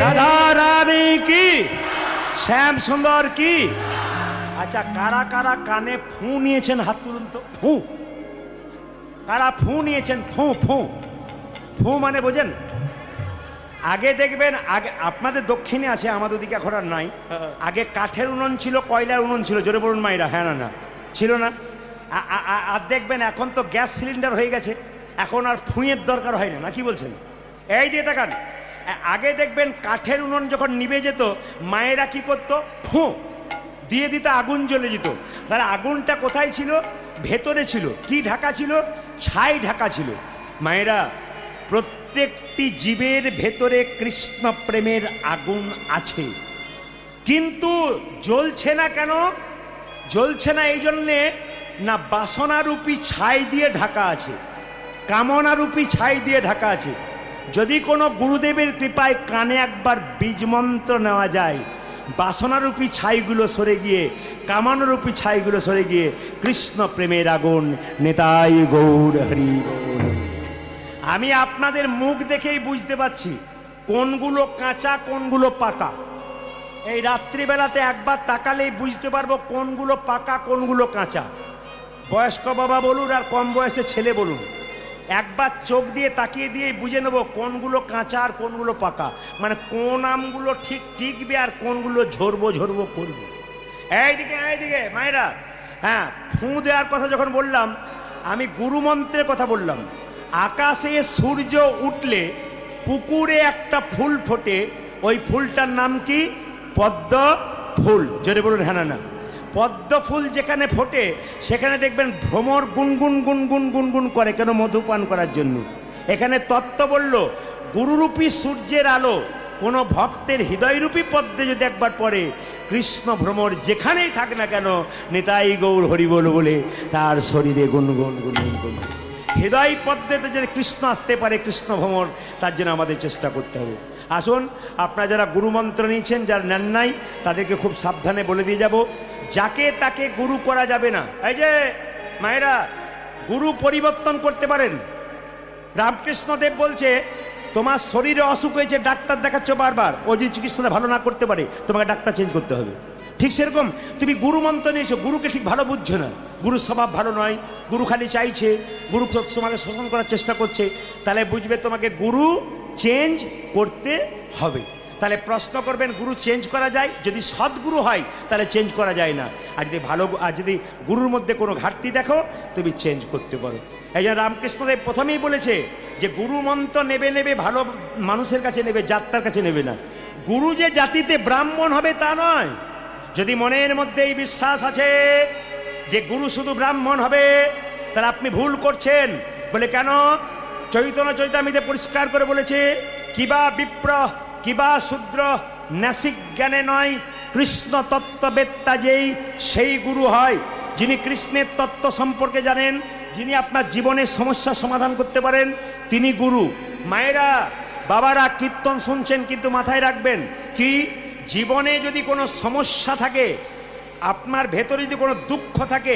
রাধা রানী কি, শ্যাম সুন্দর কি। আচ্ছা, কারা কারা কানে ফু নিয়েছেন হাত তুলুন তো। ফু, কারা ফু নিয়েছেন? ফু ফু ফু মানে বোঝেন? আগে দেখবেন, আগে আপনাদের দক্ষিণে আছে, আমাদের দিকে এখন আর নাই। আগে কাঠের উনুন ছিল, কয়লার উনুন ছিল, জোরে বলুন মাইরা। হ্যাঁ না না ছিল না? আর দেখবেন এখন তো গ্যাস সিলিন্ডার হয়ে গেছে, এখন আর ফুঁয়ের দরকার হয় না, না কি বলছেন? এই দিয়ে তাকান, আগে দেখবেন কাঠের উনুন যখন নিভে যেত, মায়েরা কি করতো? ফু দিয়ে দিত, আগুন জ্বলে যেত। তাহলে আগুনটা কোথায় ছিল? ভেতরে ছিল। কি ঢাকা ছিল? ছাই ঢাকা ছিল। মায়েরা, প্রত্যেকটি জীবের ভেতরে কৃষ্ণ প্রেমের আগুন আছে, কিন্তু জ্বলছে না কেন? জ্বলছে না এই জন্যে না বাসনারূপী ছাই দিয়ে ঢাকা আছে, কামনারূপী ছাই দিয়ে ঢাকা আছে। যদি কোনো গুরুদেবের কৃপায় কানে একবার বীজমন্ত্র নেওয়া যায়, বাসনারূপী ছাইগুলো সরে গিয়ে, কামনারূপী ছাইগুলো সরে গিয়ে কৃষ্ণ প্রেমের আগুন। নেতাই গৌর হরি বল। আমি আপনাদের মুখ দেখেই বুঝতে পারছি কোনগুলো কাঁচা কোনগুলো পাকা। এই রাত্রিবেলাতে একবার তাকালেই বুঝতে পারবো কোনগুলো পাকা কোনগুলো কাঁচা। বয়স্ক বাবা বলুন আর কম বয়সে ছেলে বলুন, একবার চোখ দিয়ে তাকিয়ে দিয়ে বুঝে নেব কোনগুলো কাঁচা আর কোনগুলো পাকা। মানে কোন আমগুলো ঠিক টিকবে আর কোনগুলো ঝরবো ঝরবো করবে। এইদিকে এইদিকে মায়েরা, হ্যাঁ, ফু দেওয়ার কথা যখন বললাম, আমি গুরুমন্ত্রের কথা বললাম। আকাশে সূর্য উঠলে পুকুরে একটা ফুল ফোটে, ওই ফুলটার নাম কি? পদ্ম ফুল। জোরে বলুন হ্যাঁ না? পদ্ম ফুল যেখানে ফোটে সেখানে দেখবেন ভ্রমর গুনগুন গুনগুন গুনগুন করে, কেন? মধুপান করার জন্য। এখানে তত্ত্ব বলল, গুরুরূপী সূর্যের আলো কোনো ভক্তের হৃদয়রূপী পদ্মে যদি একবার পড়ে, কৃষ্ণ ভ্রমর যেখানেই থাক না কেন, নিতাই গৌর হরি বল বলে তার শরীরে গুনগুন গুনগুন গুন। হৃদয় পদ্মেতে যদি কৃষ্ণ আসতে পারে, কৃষ্ণ ভ্রমর, তার জন্য আমাদের চেষ্টা করতে হবে। আসুন, আপনারা যারা গুরুমন্ত্র নিয়েছেন, যারা নেন নাই, তাদেরকে খুব সাবধানে বলে দিয়ে যাব, যাকে তাকে গুরু করা যাবে না। এই যে মায়েরা, গুরু পরিবর্তন করতে পারেন। রামকৃষ্ণদেব বলছে, তোমার শরীরে অসুখ হয়েছে, ডাক্তার দেখাচ্ছ বারবার, ও যদি চিকিৎসাটা ভালো না করতে পারে, তোমাকে ডাক্তার চেঞ্জ করতে হবে। ঠিক সেরকম তুমি গুরু মন্ত্র নিয়েছো, গুরুকে ঠিক ভালো বুঝছো না, গুরুর স্বভাব ভালো নয়, গুরু খালি চাইছে, গুরু তোমাকে শোষণ করার চেষ্টা করছে, তাহলে বুঝবে তোমাকে গুরু চেঞ্জ করতে হবে। তাহলে প্রশ্ন করবেন, গুরু চেঞ্জ করা যায়? যদি সদ্গুরু হয় তাহলে চেঞ্জ করা যায় না, আর যদি ভালো, আর যদি গুরুর মধ্যে কোনো ঘাটতি দেখো, তুমি চেঞ্জ করতে পারো। এই জন্য রামকৃষ্ণদেব প্রথমেই বলেছে যে গুরু মন্ত্র নেবে নেবে, ভালো মানুষের কাছে নেবে, জাতটার কাছে নেবে না। গুরু যে জাতিতে ব্রাহ্মণ হবে তা নয়। যদি মনের মধ্যে এই বিশ্বাস আছে যে গুরু শুধু ব্রাহ্মণ হবে, তাহলে আপনি ভুল করছেন। বলে কেন? চৈতন্য চৈতামৃতে পরিষ্কার করে বলেছে, কিবা বিপ্র কিবা শূদ্র নাসিক জ্ঞানে নয়, কৃষ্ণ তত্ত্ববেত্তা যেই সেই গুরু হয়। যিনি কৃষ্ণের তত্ত্ব সম্পর্কে জানেন, যিনি আপনার জীবনের সমস্যা সমাধান করতে পারেন, তিনি গুরু। মায়েরা, বাবারা, কীর্তন শুনছেন, কিন্তু মাথায় রাখবেন কি, জীবনে যদি কোনো সমস্যা থাকে, আপনার ভেতরে যদি কোনো দুঃখ থাকে,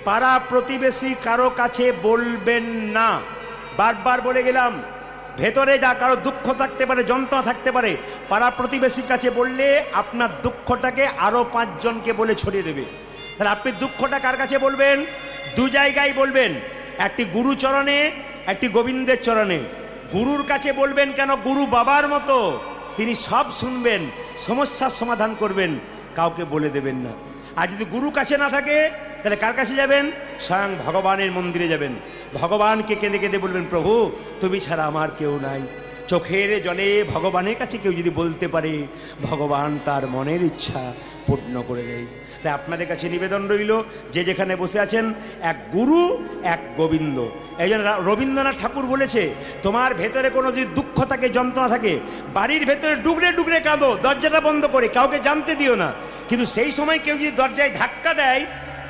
পাড়া প্রতিবেশী কারো কাছে বলবেন না। বারবার বলে গেলাম, ভেতরে যা কারো দুঃখ থাকতে পারে, যন্ত্রণা থাকতে পারে, পাড়া প্রতিবেশীর কাছে বললে আপনার দুঃখটাকে আরও 5 জনকে বলে ছড়িয়ে দেবে। তাহলে আপনি দুঃখটা কার কাছে বলবেন? দু জায়গায় বলবেন, একটি গুরু চরণে, একটি গোবিন্দের চরণে। গুরুর কাছে বলবেন কেন? গুরু বাবার মতো, তিনি সব শুনবেন, সমস্যার সমাধান করবেন, কাউকে বলে দেবেন না। আর যদি গুরু কাছে না থাকে তাহলে কার কাছে যাবেন? স্বয়ং ভগবানের মন্দিরে যাবেন, ভগবানকে কেঁদে কেঁদে বলবেন, প্রভু তুমি ছাড়া আমার কেউ নাই। চোখের জলে ভগবানের কাছে কেউ যদি বলতে পারে, ভগবান তার মনের ইচ্ছা পূর্ণ করে দেয়। তাই আপনাদের কাছে নিবেদন রইল, যে যেখানে বসে আছেন, এক গুরু এক গোবিন্দ। এই জন্য রবীন্দ্রনাথ ঠাকুর বলেছে, তোমার ভেতরে কোনো যদি দুঃখ থাকে, যন্ত্রণা থাকে, বাড়ির ভেতরে ডুগরে ডুগরে কাঁদো, দরজাটা বন্ধ করে, কাউকে জানতে দিও না। কিন্তু সেই সময় কেউ যদি দরজায় ধাক্কা দেয়,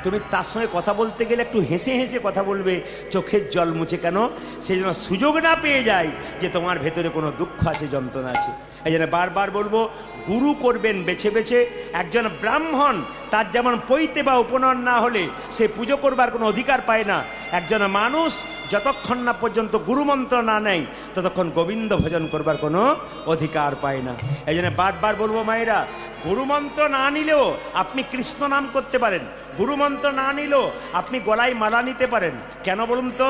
তুমি তার সঙ্গে কথা বলতে গেলে একটু হেসে হেসে কথা বলবে, চোখের জল মুছে। কেন? সেই জন্য সুযোগ না পেয়ে যায় যে তোমার ভেতরে কোনো দুঃখ আছে, যন্ত্রণা আছে। এই জন্য বারবার বলবো, গুরু করবেন বেছে বেছে। একজন ব্রাহ্মণ, তার যেমন পৈতে বা উপনয়ন না হলে সে পুজো করবার কোনো অধিকার পায় না, একজন মানুষ যতক্ষণ না পর্যন্ত গুরুমন্ত্র না নেয় ততক্ষণ গোবিন্দ ভজন করবার কোনো অধিকার পায় না। এই জন্য বারবার বলবো, মায়েরা, গুরুমন্ত্র না নিলেও আপনি কৃষ্ণ নাম করতে পারেন, গুরুমন্ত্র না নিলেও আপনি গলায় মালা নিতে পারেন। কেন বলুন তো?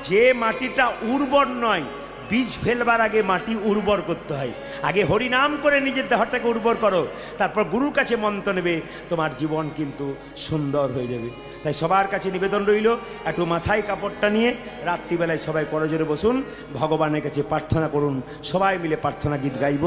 যে মাটিটা উর্বর নয়, বীজ ফেলবার আগে মাটি উর্বর করতে হয়। আগে হরিনাম করে নিজের দেহটাকে উর্বর করো, তারপর গুরুর কাছে মন্ত্র নেবে, তোমার জীবন কিন্তু সুন্দর হয়ে যাবে। তাই সবার কাছে নিবেদন রইল, একটু মাথায় কাপড়টা নিয়ে রাত্রিবেলায় সবাই করজোরে বসুন, ভগবানের কাছে প্রার্থনা করুন। সবাই মিলে প্রার্থনা গীত গাইব,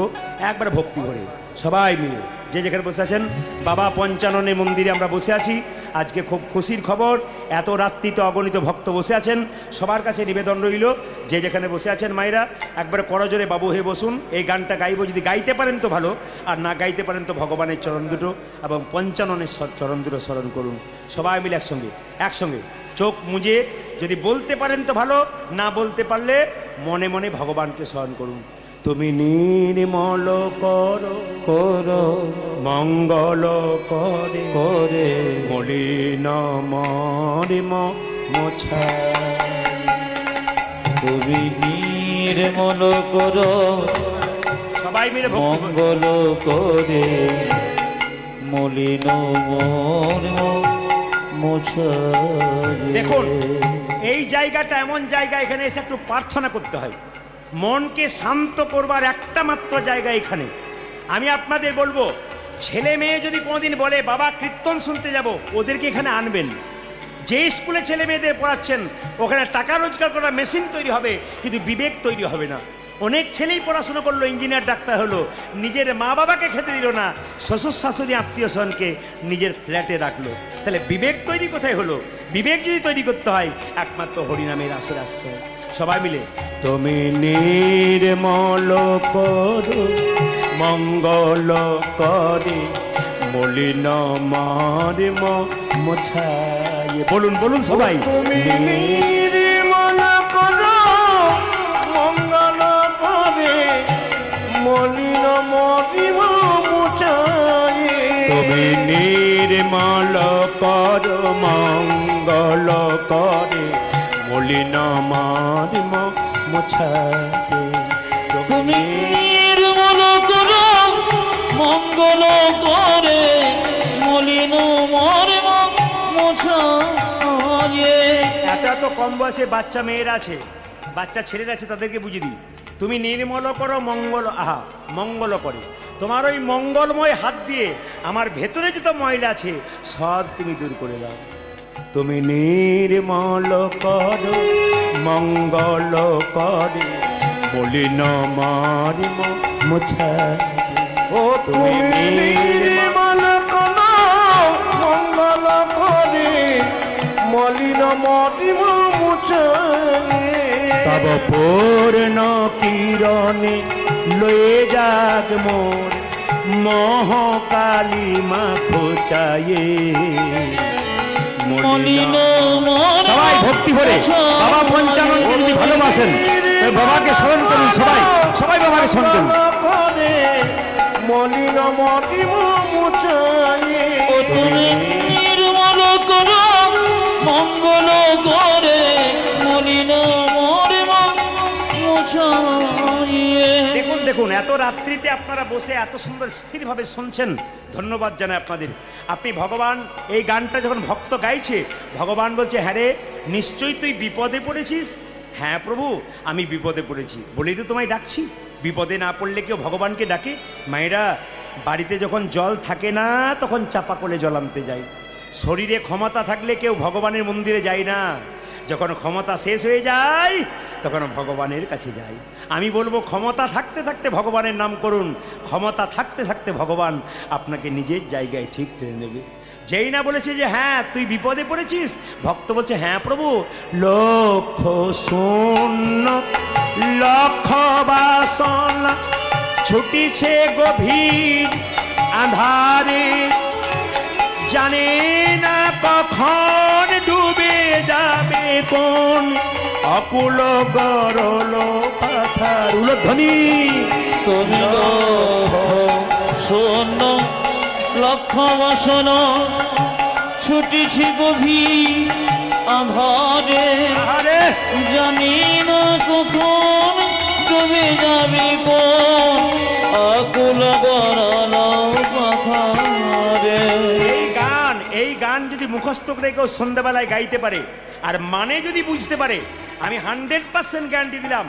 একবার ভক্তি ভরে সবাই মিলে। যে যেখানে বসে আছেন, বাবা পঞ্চাননের মন্দিরে আমরা বসে আছি। আজকে খুব খুশির খবর, এত রাত্রিতে অগণিত ভক্ত বসে আছেন। সবার কাছে নিবেদন রইল, যে যেখানে বসে আছেন মায়েরা, একবার করজোরে বাবু হয়ে বসুন। এই গানটা গাইব, যদি গাইতে পারেন তো ভালো, আর না গাইতে পারেন তো ভগবানের চরণ দুটো এবং পঞ্চাননের চরণ দুটো স্মরণ করুন। সবাই মিলে একসঙ্গে চোখ মুজে, যদি বলতে পারেন তো ভালো, না বলতে পারলে মনে মনে ভগবানকে স্মরণ করুন। তুমি নির্মল করো মঙ্গল করে মলিন মরিম মোছা। তুমি নির্মল করো, সবাই মিলে মঙ্গল করে মলিন মরিম মোছা। দেখুন, এই জায়গাটা এমন জায়গা, এখানে এসে একটু প্রার্থনা করতে হয়। মনকে শান্ত করবার একটা মাত্র জায়গা এখানে। আমি আপনাদের বলবো, ছেলে মেয়ে যদি কোনোদিন বলে বাবা কীর্তন শুনতে যাব, ওদেরকে এখানে আনবেন। যে স্কুলে ছেলে মেয়েদের পড়াচ্ছেন, ওখানে টাকা রোজগার করার মেশিন তৈরি হবে, কিন্তু বিবেক তৈরি হবে না। অনেক ছেলেই পড়াশোনা করলো, ইঞ্জিনিয়ার ডাক্তার হলো, নিজের মা বাবাকে খেতে দিল না, শ্বশুর শাশুড়ি আত্মীয় স্বজনকে নিজের ফ্ল্যাটে রাখলো। তাহলে বিবেক তৈরি কোথায় হলো? বিবেক যদি তৈরি করতে হয়, একমাত্র হরিনামের আসরে আসতে হয়। সবাই মিলে, তুমি নির্মল করো মঙ্গল করে মলিন মরিম মোছায়। বলুন সবাই, তুমি নির্মল করো মঙ্গল করে মলিন মরিম মোছায়। তুমি নির্মল করো মঙ্গল করে মলিন মরিম মোছায়। তুমি নির্মল করো মঙ্গল করে মলিন মরিম মোছা। এত কম বয়সে বাচ্চা মেয়েরা আছে, বাচ্চা ছেলেরা আছে, তাদেরকে বুঝিয়ে দিই, তুমি নির্মল করো মঙ্গল করে। তোমার ওই মঙ্গলময় হাত দিয়ে আমার ভেতরে যত ময়লা আছে সব তুমি দূর করে দাও। তুমি নির্মল করো মঙ্গল করে মলিন মরিম মোছা। ও তুমি নির্মল করো মঙ্গল করে মলিন মরিম মোছায়। তব পূর্ণ কিরণে লয়ে যাক মোর মহাকালী মা খোঁচায়ে। মলিন সবাই ভক্তি ভরে বাবা পঞ্চাননকে যদি ভালোবাসেন, বাবাকে স্মরণ করুন। সবাই বাবাকে স্মরণ করুন। মলিন মরিম মোছায়। তুমি নির্মল করো মঙ্গল করে মলিন মরিম মোছা। দেখুন, এত রাত্রিতে আপনারা বসে এত সুন্দর স্থিরভাবে শুনছেন, ধন্যবাদ জানাই আপনাদের। আপনি ভগবান এই গানটা যখন ভক্ত গাইছে, ভগবান বলছে, হ্যাঁ রে, নিশ্চয়ই তুই বিপদে পড়েছিস। হ্যাঁ প্রভু, আমি বিপদে পড়েছি বলেই তো তোমায় ডাকছি। বিপদে না পড়লে কেউ ভগবানকে ডাকে? মায়েরা, বাড়িতে যখন জল থাকে না তখন চাপা কলে জল আনতে যায়। শরীরে ক্ষমতা থাকলে কেউ ভগবানের মন্দিরে যায় না, যখন ক্ষমতা শেষ হয়ে যায় তখন ভগবানের কাছে যাই। আমি বলবো, ক্ষমতা থাকতে থাকতে ভগবানের নাম করুন, ক্ষমতা থাকতে থাকতে ভগবান আপনাকে নিজের জায়গায় ঠিক টেনে নেবে। যেই না বলেছে যে হ্যাঁ তুই বিপদে পড়েছিস, ভক্ত বলছে, হ্যাঁ প্রভু, লক্ষ শূন্য লক্ষ বাসনা ছুটিছে গভীর আধারে, জানে না কখন ডুবে যাবে কোন অকুল গরল পাথার। উলধ্বনি তুমি শূন্য লক্ষ বাসনা ছুটিছি গভীর আধারে, জানি না কখন ডুবে যাবে কোন অকুল গরল পাথারে। এই গান যদি মুখস্থ করে কেউ সন্ধ্যাবেলায় গাইতে পারে আর মানে যদি বুঝতে পারে, আমি 100% গ্যারান্টি দিলাম,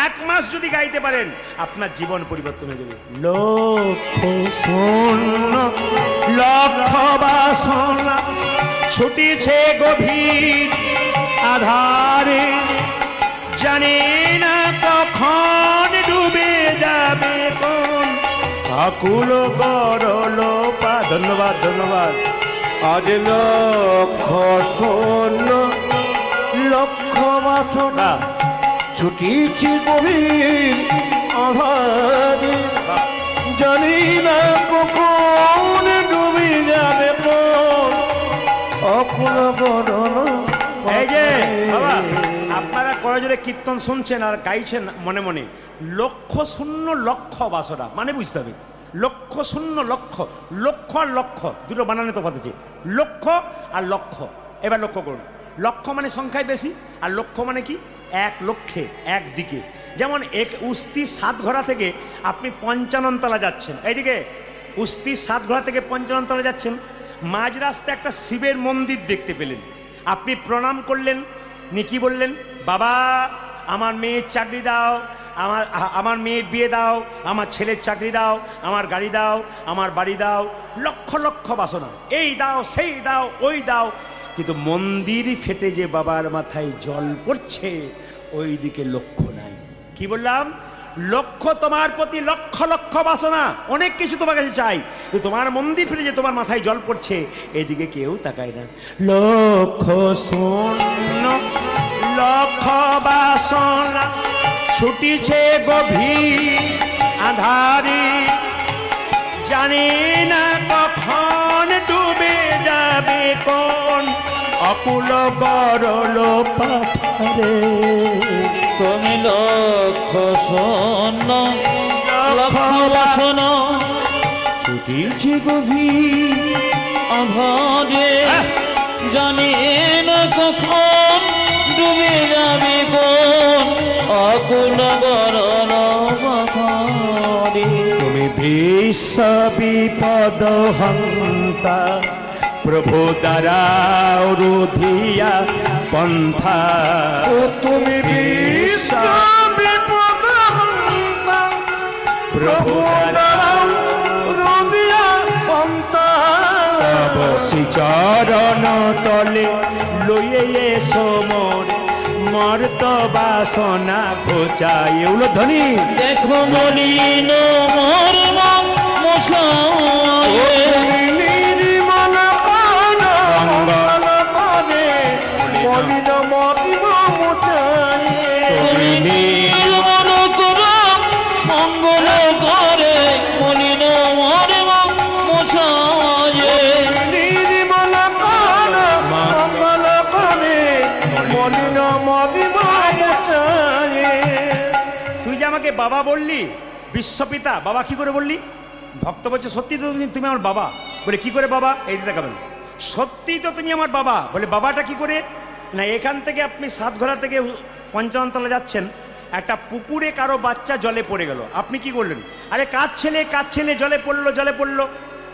1 মাস যদি গাইতে পারেন আপনার জীবন পরিবর্তন হয়ে যাবে। লক্ষ শূন্য লক্ষ বাসনা ছুটিছে গভীর আধারে, জানি না কখন ডুবে যাবে কোন আকুল গরল পা। ধন্যবাদ, ধন্যবাদ। আজ লক্ষ শূন্য লক্ষ বাসনা ছুটিছি গভীর আধারে, জানি না কখন ডুবে যাবে কোন অকুল গরল। এই যে বাবা, আপনারা করজোরে কীর্তন শুনছেন আর গাইছেন মনে মনে, লক্ষ শূন্য লক্ষ বাসনা মানে বুঝতে হবে। লক্ষ শূন্য লক্ষ, লক্ষ আর লক্ষ দুটো বানানে তফাৎ আছে, লক্ষ আর লক্ষ। এবার লক্ষ্য করুন, লক্ষ মানে সংখ্যায় বেশি, আর লক্ষ মানে কি? 1 লক্ষে, একদিকে। যেমন উস্তি 7 ঘোড়া থেকে আপনি 55 তলা যাচ্ছেন, এইদিকে উস্তি 7 ঘোড়া থেকে 55 তলা যাচ্ছেন, মাঝ রাস্তায় একটা শিবের মন্দির দেখতে পেলেন, আপনি প্রণাম করলেন, নিয়ে কি বললেন? বাবা, আমার মেয়ের চাকরি দাও, আমার মেয়ের বিয়ে দাও, আমার ছেলের চাকরি দাও, আমার গাড়ি দাও, আমার বাড়ি দাও, লক্ষ লক্ষ বাসনা, এই দাও, সেই দাও, ওই দাও। কিন্তু মন্দির ফেটে যে বাবার মাথায় জল পড়ছে, ওই দিকে লক্ষ্য নাই। কি বললাম? লক্ষ্য তোমার প্রতি লক্ষ লক্ষ বাসনা, অনেক কিছু তোমার কাছে চাই, কিন্তু তোমার মন্দির ফেটে যে তোমার মাথায় জল পড়ছে, এদিকে কেউ তাকায় না। লক্ষ শূন্য লক্ষ বাসনা ছুটিছে গভীর আধারে, জানি না কখন ডুবে যাবে কোন অকুল গরল পাথারে। তুমি লক্ষ শূন্য লক্ষ বাসনা ছুটিছে গভীর আধারে, জানি না কখন ডুবে যাবে কোন অকুল গরল পাথারে। তুমি বিশ্ব বিপদ হন্তা, প্রভু দ্বারা রুধিয়া পন্থা। তুমি বিশ্ব বিপদ হন্তা, প্রভু দ্বারা রুধিয়া পন্থা। তব শ্রীচরণ তলে লইয়ে এসো মোর মর্ত বাসনা ঘোচায়। উলধ্বনি দেখো মলিন মোর মশায়, নির্মল প্রাণ মঙ্গল করে, মলিন মতিব মোচায়। তুমি নির্মল করো মঙ্গল করে, মলিন মোর মশায়। নির্মল প্রাণ মঙ্গল করে, মলিন মতিব মোচায়। তুই যে আমাকে বাবা বললি, বিশ্বপিতা, বাবা কি করে বললি? ভক্ত বলছে, সত্যি তো তুমি আমার বাবা। বলে কি করে বাবা? এই দেখাবেন, সত্যি তো তুমি আমার বাবা। বলে বাবাটা কি করে? না, এখান থেকে আপনি 7 ঘোড়া থেকে 55 তলা যাচ্ছেন, একটা পুকুরে কারো বাচ্চা জলে পড়ে গেল, আপনি কি করলেন? আরে কাজ ছেলে জলে পড়লো।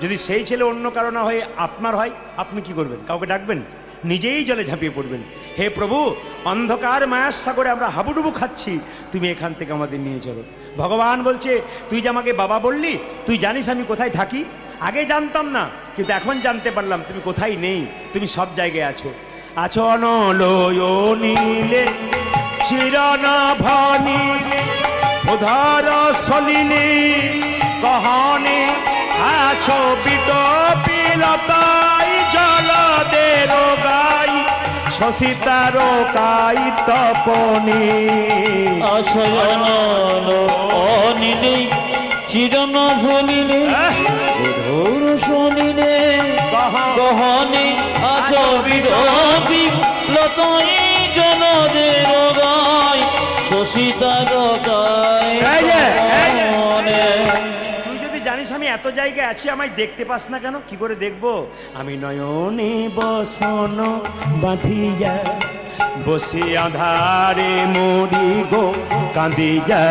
যদি সেই ছেলে অন্য কারো না হয়ে আপনার হয়, আপনি কি করবেন? কাউকে ডাকবেন? নিজেই জলে ঝাঁপিয়ে পড়বেন। হে প্রভু, অন্ধকার মায়ার সাগরে আমরা হাবুডুবু খাচ্ছি, তুমি এখান থেকে আমাদের নিয়ে চলো। ভগবান বলছে, তুই যে আমাকে বাবা বললি, তুই জানিস আমি কোথায় থাকি? আগে জানতাম না, কিন্তু এখন জানতে পারলাম তুমি কোথায় নেই, তুমি সব জায়গায় আছো। আছো অনলয়নীলে চিরনভনীলে উধার সলিলে গহনে আছো বিটপিলতাই জলদের গাই শশিতার কাই তপনে। আশয়ন অনিলে চিরন ভুলিলে মধুর শুনিলে গহনে আছো বিরোপী লতাই জলদের গাই শশিতার গাই তপনে। তুই যদি জানিস আমি এত জায়গায় আছি, আমায় দেখতে পাস না কেন? কি করে দেখবো? আমি নয়নে বসন বাঁধিয়া বসে আধারে মরি গো কাঁদিয়া।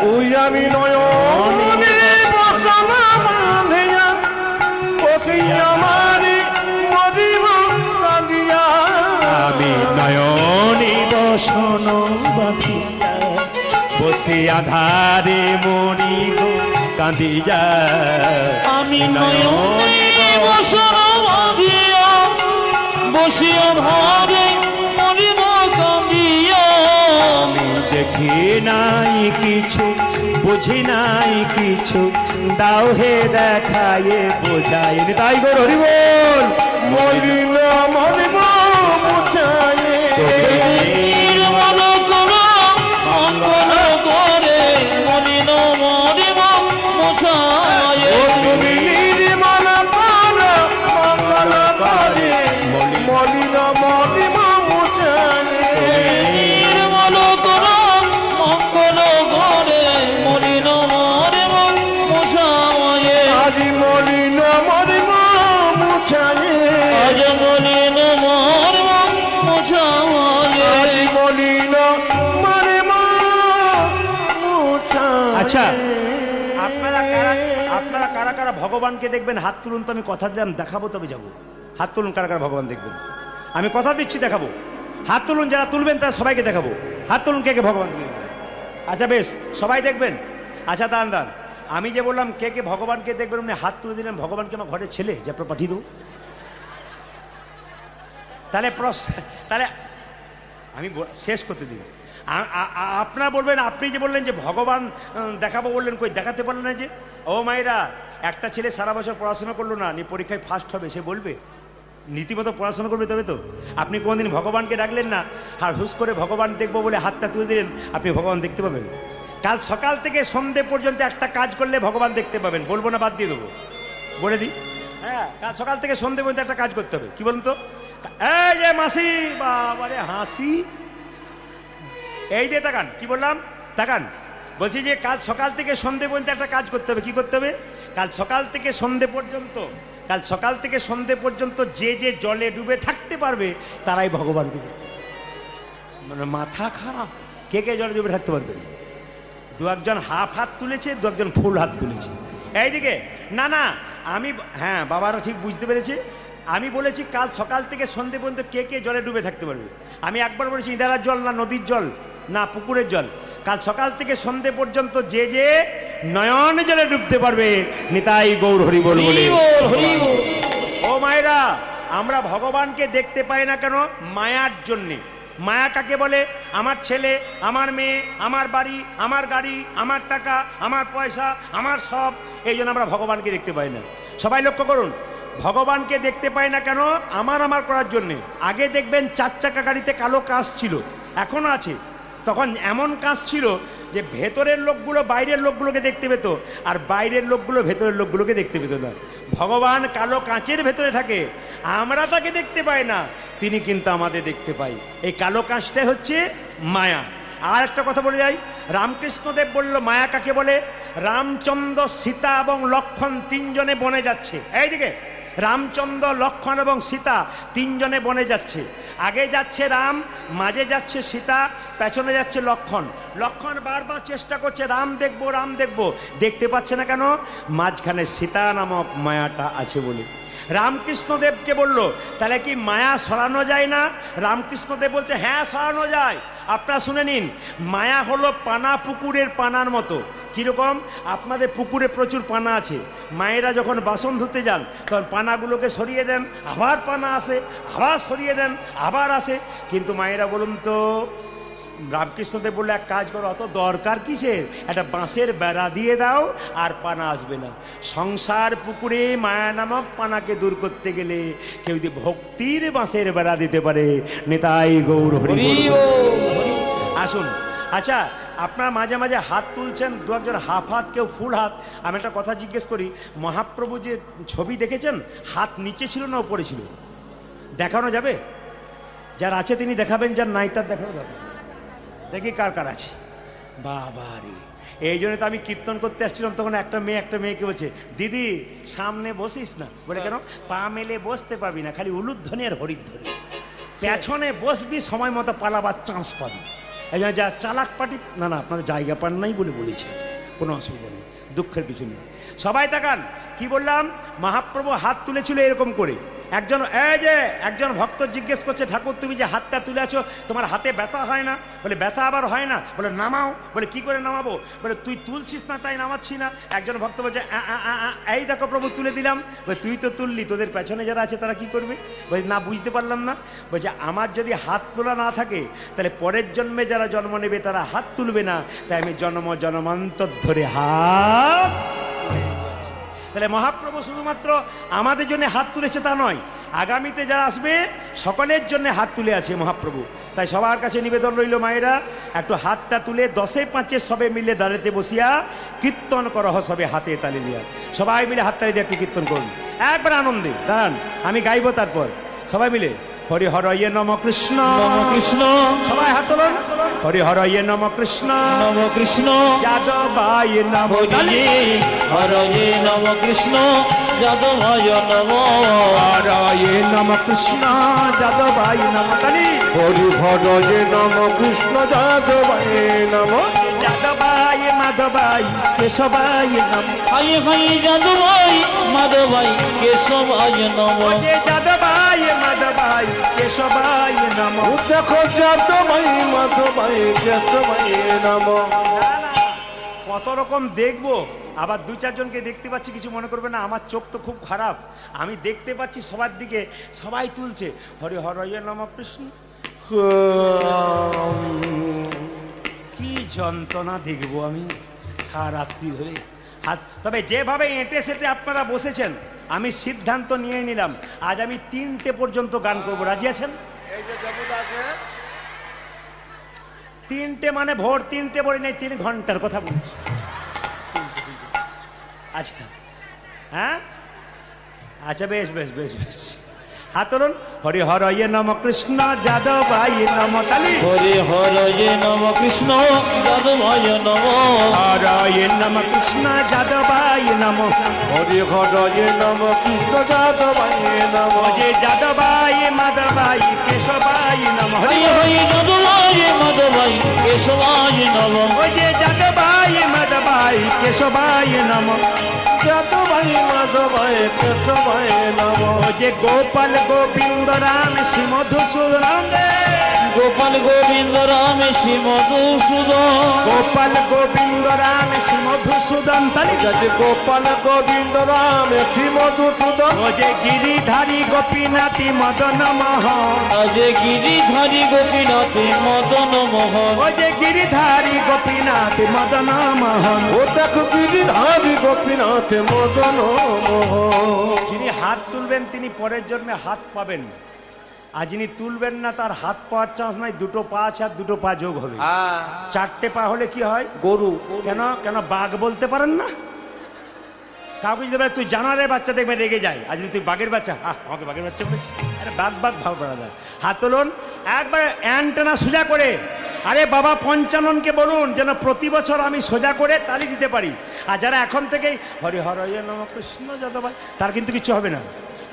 ওই আমি নয়নে বসন বাঁধিয়া বসে আমারে মরিব কাঁদিয়া। আমি নয়নে বসন বাঁধিয়া বসে আধারে মরি গো কাঁদিয়া। আমি নয়নে বসন বাঁধিয়া বসিয়া ভাবে মরিব কাঁদিয়া। আমি দেখি নাই কিছু, বুঝি নাই কিছু, দাও হে দেখায়ে বোঝাই। তাই গো হরি বল। মলিন মরিব মুছায়ে নির্মল করো মঙ্গল করে মলিন মরিব মুছায়ে। তুমি নির্মল কর মঙ্গল করে মলিন মরিব মুছায়ে। নির্মল করো মঙ্গল করে মলিন মরিব মুছায়ে। আজ মলিন মরিব মুছায়ে আজ মলিন মরিব মুছায়ে। আজ মলিন মরিব মুছায়ে। আচ্ছা, আপনারা কারা কারা ভগবানকে দেখবেন? হাত তুলুন তো। আমি কথা দিলাম দেখাবো, তবে যাবো। হাত তুলুন কারা কারা ভগবান দেখবেন। আমি কথা দিচ্ছি দেখাবো। হাত তুলুন, যারা তুলবেন তারা সবাইকে দেখাবো। হাত তুলুন কে কে ভগবান দেখবেন। আচ্ছা বেশ, সবাই দেখবেন। আচ্ছা দান, আমি যে বললাম কে কে ভগবানকে দেখবেন, উনি হাত তুলে দিলেন। ভগবানকে আমার ঘরের ছেলে যে আপনার পাঠিয়ে দেবো? তাহলে আমি শেষ করতে দিন। আপনারা বলবেন, আপনি যে বললেন যে ভগবান দেখাবো বললেন, কই দেখাতে পারলেন না যে? ও মায়েরা, একটা ছেলে সারা বছর পড়াশোনা করলো না, পরীক্ষায় ফার্স্ট হবে, সে বলবে? নীতিমতো পড়াশোনা করবে তবে তো। আপনি কোনোদিন ভগবানকে ডাকলেন না, আর হুস করে ভগবান দেখবো বলে হাতটা তুলে দিলেন, আপনি ভগবান দেখতে পাবেন? কাল সকাল থেকে সন্ধে পর্যন্ত একটা কাজ করলে ভগবান দেখতে পাবেন। বলবো না, বাদ দিয়ে দেবো, বলে দিই। হ্যাঁ, কাল সকাল থেকে সন্ধে পর্যন্ত একটা কাজ করতে হবে। কি বলুন তো? এই যে মাসি, বাবারে হাসি, এই যে তাকান, কি বললাম? তাকান, বলছি যে কাল সকাল থেকে সন্ধে পর্যন্ত একটা কাজ করতে হবে। কি করতে হবে? কাল সকাল থেকে সন্ধে পর্যন্ত যে যে জলে ডুবে থাকতে পারবে তারাই ভগবানকে দেখতে। মানে মাথা খারাপ, কে কে জলে ডুবে থাকতে পারবে? দু একজন হাফ হাত তুলেছে, দু একজন ফুল হাত তুলেছে। এইদিকে না, আমি হ্যাঁ, বাবারা ঠিক বুঝতে পেরেছে। আমি বলেছি কাল সকাল থেকে সন্ধে পর্যন্ত কে কে জলে ডুবে থাকতে পারবে। আমি একবার বলেছি ইঁদারার জল না নদীর জল না পুকুরের জল। কাল সকাল থেকে সন্ধে পর্যন্ত যে যে নয়ন জলে ডুবতে পারবে, নিতাই গৌর হরি বল বলে। ও মায়েরা, আমরা ভগবানকে দেখতে পাই না কেন? মায়ার জন্যে। মায়া কাকে বলে? আমার ছেলে, আমার মেয়ে, আমার বাড়ি, আমার গাড়ি, আমার টাকা, আমার পয়সা, আমার সব। এই জন্য আমরা ভগবানকে দেখতে পাই না। সবাই লক্ষ্য করুন, ভগবানকে দেখতে পাই না কেন? আমার করার জন্যে। আগে দেখবেন 4 চাকা গাড়িতে কালো কাঁচ ছিল, এখনো আছে। তখন এমন কাঁচ ছিল যে ভেতরের লোকগুলো বাইরের লোকগুলোকে দেখতে পেত, আর বাইরের লোকগুলো ভেতরের লোকগুলোকে দেখতে পেত না। ভগবান কালো কাঁচের ভেতরে থাকে, আমরা তাকে দেখতে পাই না, তিনি কিন্তু আমাদের দেখতে পাই। এই কালো কাঁচটাই হচ্ছে মায়া। আর একটা কথা বলে যাই, রামকৃষ্ণদেব বলল মায়া কাকে বলে? রামচন্দ্র, সীতা এবং লক্ষ্মণ 3 জনে বনে যাচ্ছে। এইদিকে রামচন্দ্র, লক্ষ্মণ এবং সীতা 3 জনে বনে যাচ্ছে। আগে যাচ্ছে রাম, মাঝে যাচ্ছে সীতা, পেছনে যাচ্ছে লক্ষ্মণ। লক্ষ্মণ বারবার চেষ্টা করছে রাম দেখবো, রাম দেখবো, দেখতে পাচ্ছে না কেন? মাঝখানে সীতা নামক মায়াটা আছে বলে। রামকৃষ্ণদেবকে বলল তাহলে কি মায়া সরানো যায় না? রামকৃষ্ণদেব বলছে হ্যাঁ সরানো যায়। আপনারা শুনে নিন, মায়া হলো পানা পুকুরের পানার মতো। কীরকম? আপনাদের পুকুরে প্রচুর পানা আছে, মায়েরা যখন বাসন ধুতে যান তখন পানাগুলোকে সরিয়ে দেন, আবার পানা আসে, আবার সরিয়ে দেন, আবার আসে। কিন্তু মায়েরা বলুন তো, রামকৃষ্ণদেব বললে এক কাজ করো, অত দরকার কিসের, একটা বাঁশের বেড়া দিয়ে দাও আর পানা আসবে না। সংসার পুকুরে মায়া নামক পানাকে দূর করতে গেলে কেউ যদি ভক্তির বাঁশের বেড়া দিতে পারে, নেতাই গৌর হরি বল। আসুন, আচ্ছা আপনার মাঝে মাঝে হাত তুলছেন, দু একজন হাফ হাত, কেউ ফুল হাত। আমি একটা কথা জিজ্ঞেস করি, মহাপ্রভু যে ছবি দেখেছেন, হাত নিচে ছিল না উপরে ছিল? দেখানো যাবে? যার আছে তিনি দেখাবেন, যার নাই তার দেখানো যাবে। দেখি কার কার আছে। বাবা রে, এই জন্য তো আমি কীর্তন করতে আসছিলাম, তখন একটা মেয়েকে বলছে, দিদি সামনে বসিস না। বলে কেন? পা মেলে বসতে পারবি না, খালি উলুধ্বনি আর হরিধ্বনি। পেছনে বসবি, সময় মতো পালাবার চান্স পাবি। এই জন্য যা চালাক পাটি, না না আপনাদের জায়গা পান নাই বলে বলেছে, কোনো অসুবিধা নেই, দুঃখের কিছু নেই। সবাই তাকান, কি বললাম? মহাপ্রভু হাত তুলেছিল এরকম করে। একজন ভক্ত জিজ্ঞেস করছে, ঠাকুর তুমি যে হাতটা তুলে আছো, তোমার হাতে ব্যথা হয় না? বলে ব্যথা আবার হয় না? বলে নামাও। বলে কি করে নামাবো? বলে তুই তুলছিস না তাই নামাচ্ছি না। একজন ভক্ত বলছে এই দেখো প্রভু তুলে দিলাম। বলে তুই তো তুললি, তোদের পেছনে যারা আছে তারা কি করবে? বলছে না, বুঝতে পারলাম না। বলছে আমার যদি হাত তোলা না থাকে তাহলে পরের জন্মে যারা জন্ম নেবে তারা হাত তুলবে না, তাই আমি জন্মান্তর ধরে হাত। তাহলে মহাপ্রভু শুধুমাত্র আমাদের জন্য হাত তুলেছে তা নয়, আগামীতে যারা আসবে সকলের জন্য হাত তুলে আছে মহাপ্রভু। তাই সবার কাছে নিবেদন রইল, মায়েরা একটু হাতটা তুলে 10-5 সবে মিলে দাঁড়াতে বসিয়া কীর্তন করহ সবে হাতে তালি দিয়া। সবাই মিলে হাততালি দিয়ে একটু কীর্তন করুন, একবার আনন্দে দাঁড়ান, আমি গাইব তারপর সবাই মিলে। হরি হরয়ে নম কৃষ্ণ কৃষ্ণ, সবাই হাত তোলুন। হরি হরয়ে নম কৃষ্ণ কৃষ্ণ, যাদবায় নম। হরয়ে নম কৃষ্ণ যাদবায় নম। হরয়ে নম কৃষ্ণ যাদবায় নম। তালি। হরি হরয়ে নম কৃষ্ণ যাদবায় নম। যাদবায় মাধবায় কেশবায় নম। হাই হাই যাদবায় মাধবায় কেশবায় নম। যাদবায় মাধবায় কেশবায় নম। দেখো যাদবায় মাধবায় কেশবায় নম। কত রকম দেখবো, আবার 2-4 জনকে দেখতে পাচ্ছি, কিছু মনে করবে না, আমার চোখ তো খুব খারাপ, আমি দেখতে পাচ্ছি সবার দিকে সবাই তুলছে হরি হরয়ে নম কৃষ্ণ। কি যন্ত্রণা দেখবো আমি সারা রাত্রি ধরে হাত। তবে যেভাবে এঁটে সেটে আপনারা বসেছেন, আমি সিদ্ধান্ত নিয়ে নিলাম আজ আমি 3টে পর্যন্ত গান করবো। রাজি আছেন? 3টে মানে ভোর 3টে বলি নেই, 3 ঘন্টার কথা বলছি। আচ্ছা, হ্যাঁ আচ্ছা, বেশ বেশ বেশ বেশ, হাত তুলুন। হরি হরয়ে নম কৃষ্ণ যাদবায় নম। তালি। হরি হরয়ে নম কৃষ্ণ যাদবায় নম। হরয়ে নম কৃষ্ণ যাদবায় নম। হরি হরয়ে নম কৃষ্ণ যাদবায় নম। যে যাদবায় মাধবায় কেশবায় নম। হরি হরি যাদবায় মাধবায় কেশবায় নম। যে যাদবায় মাধবায় কেশবায় নম। যাদবায় মাধবায় কেশবায় নম। যে গোপাল গোবিন্দ রাম শ্রী মধুসূদন। গোপাল গোবিন্দ রাম শ্রী মধুসূদন। গোপাল গোবিন্দ রাম শ্রী মধুসূদন। গোপাল গোবিন্দ রাম শ্রী মধুসূদন। যে গিরিধারী গোপীনাথী মদন মোহন। যে গিরিধারী গোপীনাথ মদন মোহন। যে গিরিধারী গোপীনাথ মদন মোহন। ও দেখো গিরিধারী গোপীনাথ মদন মোহন। যিনি হাত তুলবেন তিনি পরের জন্মে হাত পাবেন, আর যিনি তুলবেন না তার হাত পাওয়ার চান্স নাই। 2 পা আছে আর 2 পা যোগ হবে। 4টে পা হলে কি হয়? গরু। কেন বাঘ বলতে পারেন না? কাউকে যদি বলে তুই জানারে বাচ্চা দেখবে রেগে যায়, আর যদি তুই বাঘের বাচ্চা, আমাকে বাঘের বাচ্চা বলেছি, আরে বাঘ ভাব করা যায়। হাত তুলুন একবার অ্যান্টেনা সোজা করে। আরে বাবা পঞ্চাননকে বলুন যেন প্রতি বছর আমি সোজা করে তালি দিতে পারি। আর যারা এখন থেকেই হরি হরয়ে নম কৃষ্ণ যাদবায়, তার কিন্তু কিছু হবে না।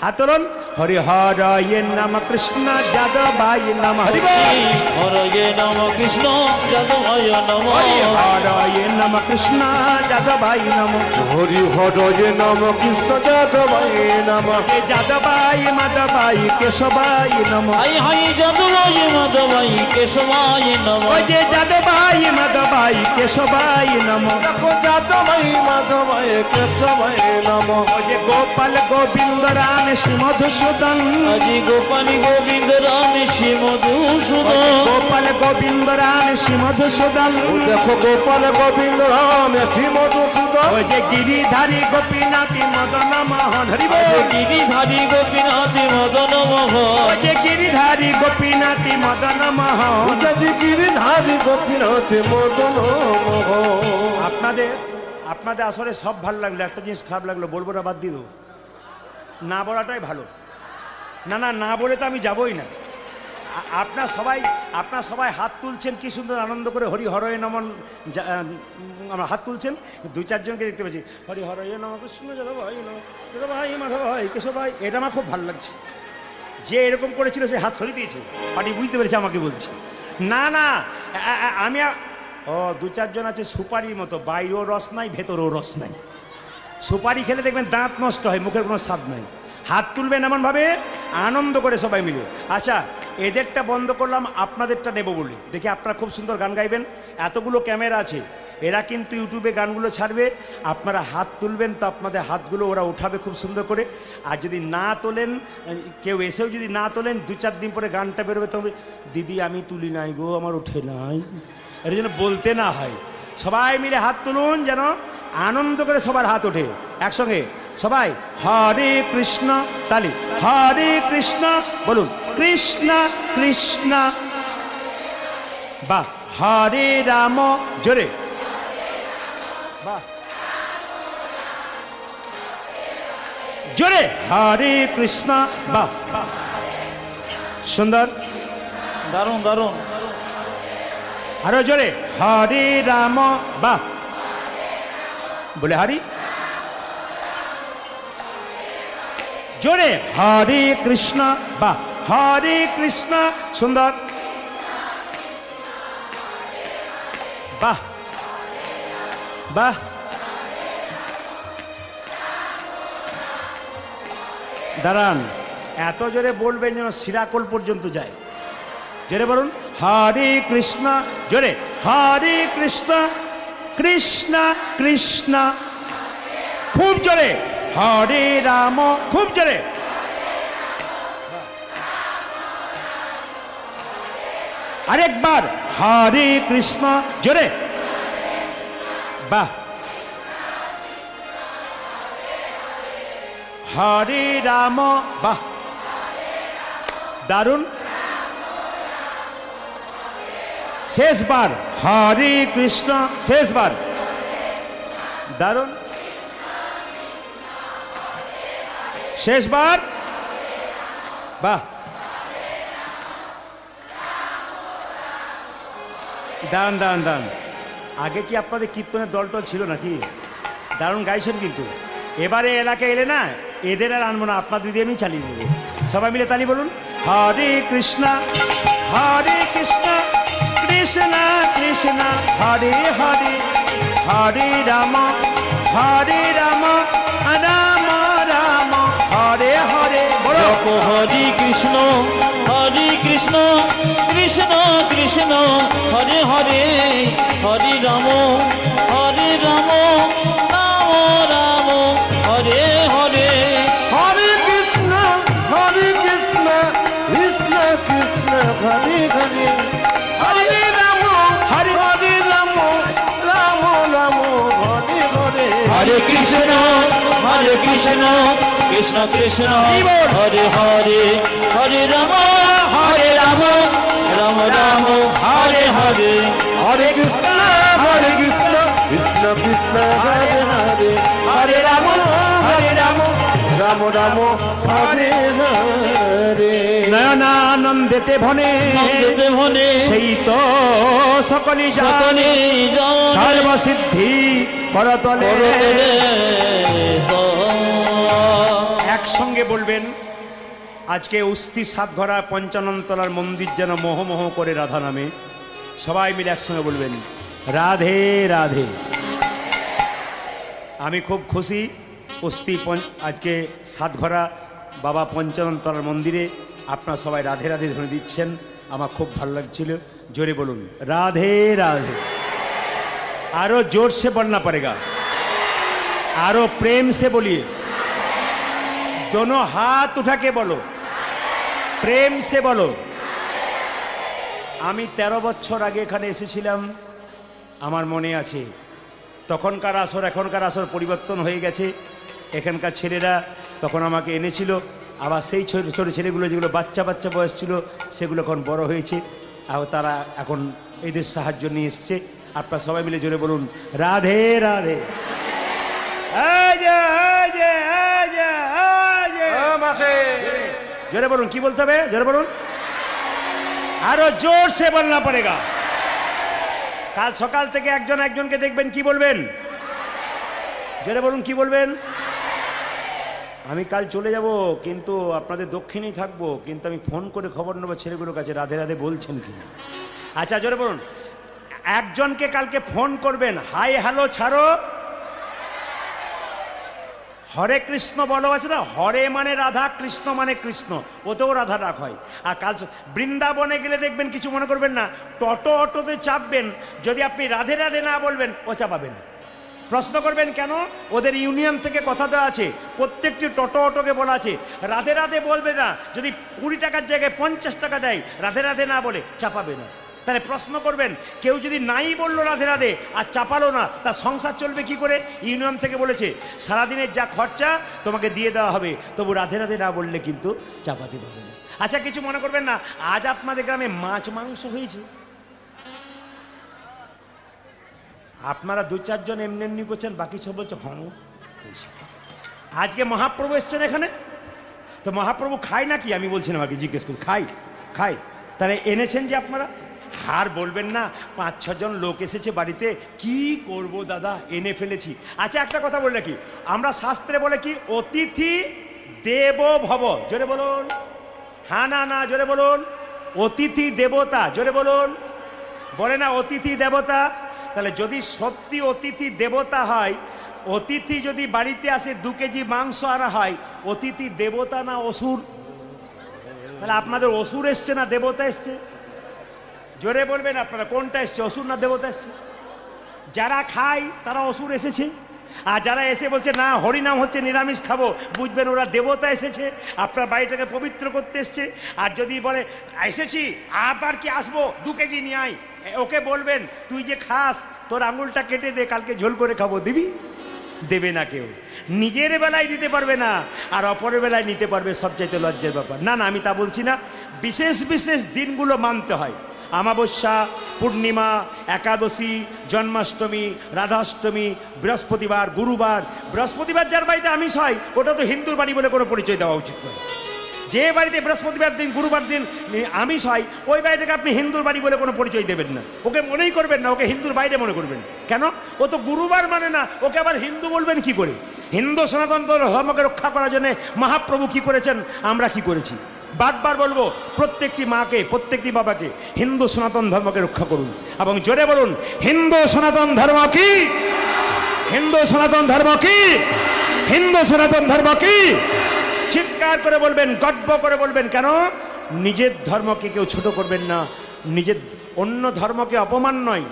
হাত তুলুন। হরি হরয়ে নম কৃষ্ণ যাদবায় নম হরি বল। হরয়ে নম কৃষ্ণ যাদবায় নম। হরি হরয়ে নম কৃষ্ণ যাদবায় নম। হরি হরয়ে নম কৃষ্ণ যাদবায় নম। হে যাদবায় মাধবায় কেশবায় নম। হাই হাই যাদবায় মাধবায় কেশবায় নম। ওই যে যাদবায় মাধবায় কেশবায় নম। দেখো যাদবায় মাধবায় কেশবায় নম। ওই যে গোপাল গোবিন্দ রাম শ্রী মধুসূদন। আজি গোপাল গোবিন্দ রাম শ্রী মধুসূদন। গোপাল গোবিন্দ রাম শ্রী মধুসূদন। দেখো গোপাল গোবিন্দ রাম শ্রী মধুসূদন। ওই যে গিরিধারী গোপীনাথ মদন মোহন হরি বল। গিরিধারী গোপীনাথ মদন মোহন। ওই যে গিরিধারী গোপীনাথ মদন মোহন। গিরিধারী গোপীনাথ মদন মোহন। আপনাদের আসলে সব ভালো লাগলো, একটা জিনিস খারাপ লাগলো, বলবো না, বাদ দিয়ে দেবো। না বলাটাই ভালো। না বলে তো আমি যাবই না। আপনার সবাই হাত তুলছেন, কি সুন্দর আনন্দ করে হরি হরয়ে নমন আমরা হাত তুলছেন। দুই চারজনকে দেখতে পাচ্ছি হরি হরয়ে নম কৃষ্ণ যাদবায় নম যাদবায় মাধবায় কেশবায়। এটা আমার খুব ভালো লাগছে। যে এরকম করেছিল সে হাত সরিয়ে দিয়েছে, পার্টি বুঝতে পেরেছে আমাকে বলছে। না আমি দু চারজন আছে সুপারির মতো, বাইরেও রস নাই ভেতরেও রস নাই। সুপারি খেলে দেখবেন দাঁত নষ্ট হয়, মুখের কোনো স্বাদ নাই। হাত তুলবেন এমনভাবে আনন্দ করে সবাই মিলে। আচ্ছা, এদেরটা বন্ধ করলাম, আপনাদেরটা নেব বলে। দেখি আপনারা খুব সুন্দর গান গাইবেন, এতগুলো ক্যামেরা আছে, এরা কিন্তু ইউটিউবে গানগুলো ছাড়বে। আপনারা হাত তুলবেন তো আপনাদের হাতগুলো ওরা উঠাবে খুব সুন্দর করে। আর যদি না তোলেন, কেউ এসেও যদি না তোলেন, দু চার দিন পরে গানটা বেরোবে, তবে দিদি আমি তুলি নাই গো, আমার উঠে নাই, এর জন্য বলতে না হয়। সবাই মিলে হাত তুলুন, যেন আনন্দ করে সবার হাত ওঠে একসঙ্গে। সবাই হরে কৃষ্ণ, তালি হরে কৃষ্ণ বলুন, কৃষ্ণ কৃষ্ণ বাহ, হরে রাম জোরে বাহ, জোরে হরে কৃষ্ণ বাহ, সুন্দর, দারুণ দারুণ। আরো জোরে হরে রাম বাহ, বলে হরি, জোরে হরে কৃষ্ণ বাহ, হরে কৃষ্ণ, সুন্দর বাহ বাহ। দাঁড়ান, এত জোরে বলবেন যেন সিরাকোল পর্যন্ত যায়। জোরে বলুন হরে কৃষ্ণ, জোরে হরে কৃষ্ণ কৃষ্ণ কৃষ্ণ, খুব জোরে হরে রাম, খুব জোরে, আরেকবার হরে কৃষ্ণ জোরে বাহ, হরে রাম বাহ, দারুণ। শেষবার হরে কৃষ্ণ, শেষবার, দারুণ, শেষবার বাহ, দান দান দান। আগে কি আপনাদের কীর্তনের দলটল ছিল নাকি? দারুণ গাইছেন কিন্তু। এবারে এলাকায় এলে না, এদের আর আনবো না, আপনাদের দিয়ে আমি চালিয়ে দেবো। সবাই মিলে তালি বলুন হরে কৃষ্ণ কৃষ্ণ কৃষ্ণ হরে হরে, হরে রাম রাম রাম হরে হরে। হরে কৃষ্ণ কৃষ্ণ কৃষ্ণ হরে হরে, হরে রাম রাম রাম হরে হরে। হরে কৃষ্ণ কৃষ্ণ কৃষ্ণ হরে হরে, হরে রাম রাম রাম হরে হরে। হরে কৃষ্ণ কৃষ্ণ কৃষ্ণ হরে হরে, হরে রাম রাম রাম হরে হরে। হরে কৃষ্ণ কৃষ্ণ কৃষ্ণ হরে হরে, হরে রাম রাম রাম হরে হরে। নয়নানন্দেতে ভনে ভনে সেই তো সকলি সকলে সর্বসিদ্ধি করতলে। একসঙ্গে বলবেন আজকে উস্তি সাতঘরা পঞ্চাননতলার মন্দির যেন মোহমোহ করে রাধা নামে। সবাই মিলে একসঙ্গে বলবেন রাধে রাধে। আমি খুব খুশি উস্তি আজকে সাতঘরা বাবা পঞ্চাননতলার মন্দিরে আপনারা সবাই রাধে রাধে ধ্বনি দিচ্ছেন, আমার খুব ভালো লাগছিল। জোরে বলুন রাধে রাধে। आरो जोर से बोलना पड़ेगा, आरो प्रेम से बोलिए, दोनों हाथ उठा के बोलो, प्रेम से बोलो। আমি 13 বছর আগে এখানে এসেছিলাম, আমার মনে আছে। তখনকার আসর এখনকার আসর পরিবর্তন হয়ে গেছে। এখানকার ছেলেরা তখন আমাকে এনেছিল, আবার সেই ছোট ছোট ছেলেগুলো যেগুলো বাচ্চা বাচ্চা বয়স ছিল সেগুলো এখন বড় হয়েছে, আর তারা এখন এদের সাহায্য নিয়ে এসছে। আপনারা সবাই মিলে জোরে বলুন রাধে রাধে। জোরে বলুন, কি বলতে হবে জোরে বলুন, আরো জোর সে বলনা পড়েগা। কাল সকাল থেকে একজন একজনকে দেখবেন, কি বলবেন জোরে বলুন, কি বলবেন। আমি কাল চলে যাব, কিন্তু আপনাদের দক্ষিণেই থাকবো, কিন্তু আমি ফোন করে খবর নেবো ছেলেগুলোর কাছে রাধে রাধে বলছেন কিনা। আচ্ছা জোরে বলুন, একজনকে কালকে ফোন করবেন, হাই হ্যালো ছাড়ো, হরে কৃষ্ণ বলো আছে না, হরে মানে রাধা, কৃষ্ণ মানে কৃষ্ণ, ওতেও রাধা ডাক হয়। আর কাল বৃন্দাবনে গেলে দেখবেন, কিছু মনে করবেন না, টোটো অটোতে চাপবেন, যদি আপনি রাধে রাধে না বলবেন ও চাপাবেন। প্রশ্ন করবেন কেন, ওদের ইউনিয়ন থেকে কথা দেওয়া আছে, প্রত্যেকটি টোটো অটোকে বলা আছে রাধে রাধে বলবে না, যদি 20 টাকার জায়গায় 50 টাকা দেয় রাধে রাধে না বলে চাপাবে না। তাহলে প্রশ্ন করবেন, কেউ যদি নাই বললো রাধে রাধে আর চাপালো না, তার সংসার চলবে কি করে। ইউনিয়ন থেকে বলেছে সারাদিনের যা খরচা তোমাকে দিয়ে দেওয়া হবে, তবু রাধে রাধে না বললে কিন্তু চাপাতে পারবে না। আচ্ছা কিছু মনে করবেন না, আজ আপনাদের গ্রামে মাছ মাংস হয়েছে, আপনারা 2-4 জন এমনি এমনি করছেন, বাকি সব বলছে হয়েছে। আজকে মহাপ্রভু এসছেন এখানে, তো মহাপ্রভু খায় নাকি আমি বলছি না, আমাকে জিজ্ঞেস করি খাই খাই, তাহলে এনেছেন যে আপনারা। হার বলবেন না 5-6 জন লোক এসেছে বাড়িতে, কি করব দাদা এনে ফেলেছি। আচ্ছা একটা কথা বললে কি, আমরা শাস্ত্রে বলে কি অতিথি দেবো ভব, জোরে বলুন, হ্যাঁ না না জোরে বলুন, অতিথি দেবতা, জোরে বলুন, বলে না অতিথি দেবতা। তাহলে যদি সত্যি অতিথি দেবতা হয়, অতিথি যদি বাড়িতে আসে 2 কেজি মাংস আনা হয়, অতিথি দেবতা না অসুর? তাহলে আপনাদের অসুর এসছে না দেবতা এসছে? জোরে বলবেন আপনারা, কোনটা এসছে, অসুর না দেবতা এসছে? যারা খায় তারা অসুর এসেছে, আর যারা এসে বলছে না হরিনাম হচ্ছে নিরামিষ খাবো, বুঝবেন ওরা দেবতা এসেছে, আপনার বাড়িটাকে পবিত্র করতে এসছে। আর যদি বলে এসেছি আবার কি আসবো 2 কেজি নিয়ে আয়, ওকে বলবেন তুই যে খাস তোর আঙুলটা কেটে দে, কালকে ঝোল করে খাবো, দিবি? দেবে না কেউ, নিজের বেলায় দিতে পারবে না, আর অপরের বেলায় নিতে পারবে, সবচাইতে লজ্জার ব্যাপার। না না আমি তা বলছি না, বিশেষ বিশেষ দিনগুলো মানতে হয়, অমাবস্যা, পূর্ণিমা, একাদশী, জন্মাষ্টমী, রাধাষ্টমী, বৃহস্পতিবার, গুরুবার। বৃহস্পতিবার যার বাড়িতে আমিষ হয় ওটা তো হিন্দুর বাড়ি বলে কোনো পরিচয় দেওয়া উচিত নয়। যে বাড়িতে বৃহস্পতিবার দিন গুরুবার দিন আমিষ হয়, ওই বাড়িটাকে আপনি হিন্দুর বাড়ি বলে কোনো পরিচয় দেবেন না, ওকে মনেই করবেন না, ওকে হিন্দুর বাইরে মনে করবেন। কেন? ও তো গুরুবার মানে না, ওকে আবার হিন্দু বলবেন কি করে? হিন্দু সনাতন ধর্মকে রক্ষা করার জন্য মহাপ্রভু কি করেছেন, আমরা কি করেছি? বারবার বলবো, প্রত্যেকটি মাকে প্রত্যেকটি বাবাকে হিন্দু সনাতন ধর্মকে রক্ষা করুন, এবং জোরে বলুন হিন্দু সনাতন ধর্ম কি, হিন্দু সনাতন ধর্ম কি, হিন্দু সনাতন ধর্ম কি। চিৎকার করে বলবেন, গর্ব করে বলবেন। কেন? নিজের ধর্মকে কেউ ছোট করবেন না, নিজের অন্য ধর্মকে অপমান নয়,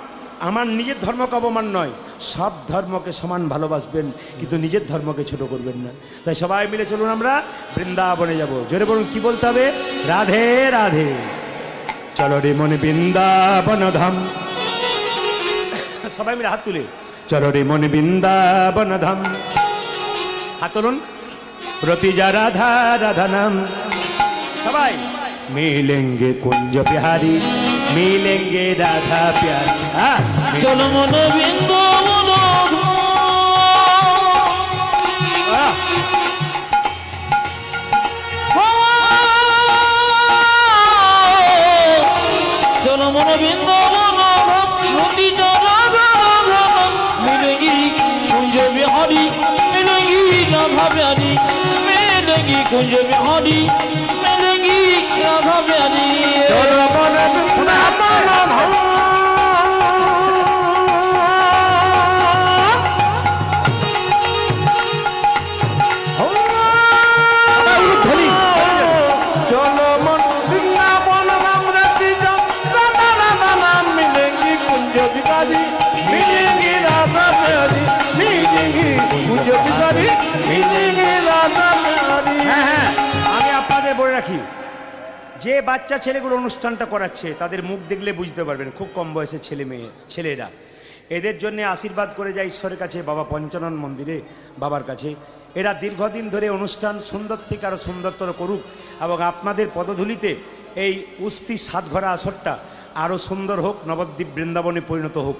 আমার নিজের ধর্মকে অপমান নয়, সব ধর্মকে সমান ভালোবাসবেন, কিন্তু নিজের ধর্মকে ছোট করবেন না। তাই সবাই মিলে চলুন আমরা বৃন্দাবনে যাব। জোরে বলুন, কি বলতে হবে? রাধে রাধে। চলো রে মনে বৃন্দাবন ধাম, সবাই মিলে হাত তুলে চলো রে মনে বৃন্দাবন ধাম, হাত তুলুন। রতিজা রাধা রাধা নাম, সবাই মিলেঙ্গে কুঞ্জ বিহারি, মিলেঙ্গে রাধা প্যারি। চলো মন বৃন্দাবন, চলো মন বৃন্দাবন, রতিজা রাধা রাধা নাম, মিলেঙ্গে কুঞ্জ বিহারি, মিলেঙ্গে রাধা প্যারি, মিলেঙ্গে কুঞ্জ বিহারি। রাধা বিহারী চলো মনে বৃন্দাবন ধাম। চলো মন বৃন্দাবন রাম রাতি রাধা রাধা নাম মিলেঙ্গি কুঞ্জ বিহারী মিলেঙ্গি রাধা বিহারী মিলেঙ্গি কুঞ্জ বিহারী মিলেঙ্গি রাধা বিহারী। হ্যাঁ হ্যাঁ, আমি আপনাদের বলে রাখি, যে বাচ্চা ছেলেগুলো অনুষ্ঠানটা করাচ্ছে তাদের মুখ দেখলে বুঝতে পারবেন খুব কম বয়সের ছেলে মেয়ে ছেলেরা। এদের জন্য আশীর্বাদ করে যায় ঈশ্বরের কাছে, বাবা পঞ্চানন মন্দিরে বাবার কাছে। এরা দীর্ঘদিন ধরে অনুষ্ঠান সুন্দর থেকে আরও সুন্দরতর করুক এবং আপনাদের পদধূলিতে এই উস্তি সাতঘরা আসরটা আরও সুন্দর হোক, নবদ্বীপ বৃন্দাবনে পরিণত হোক।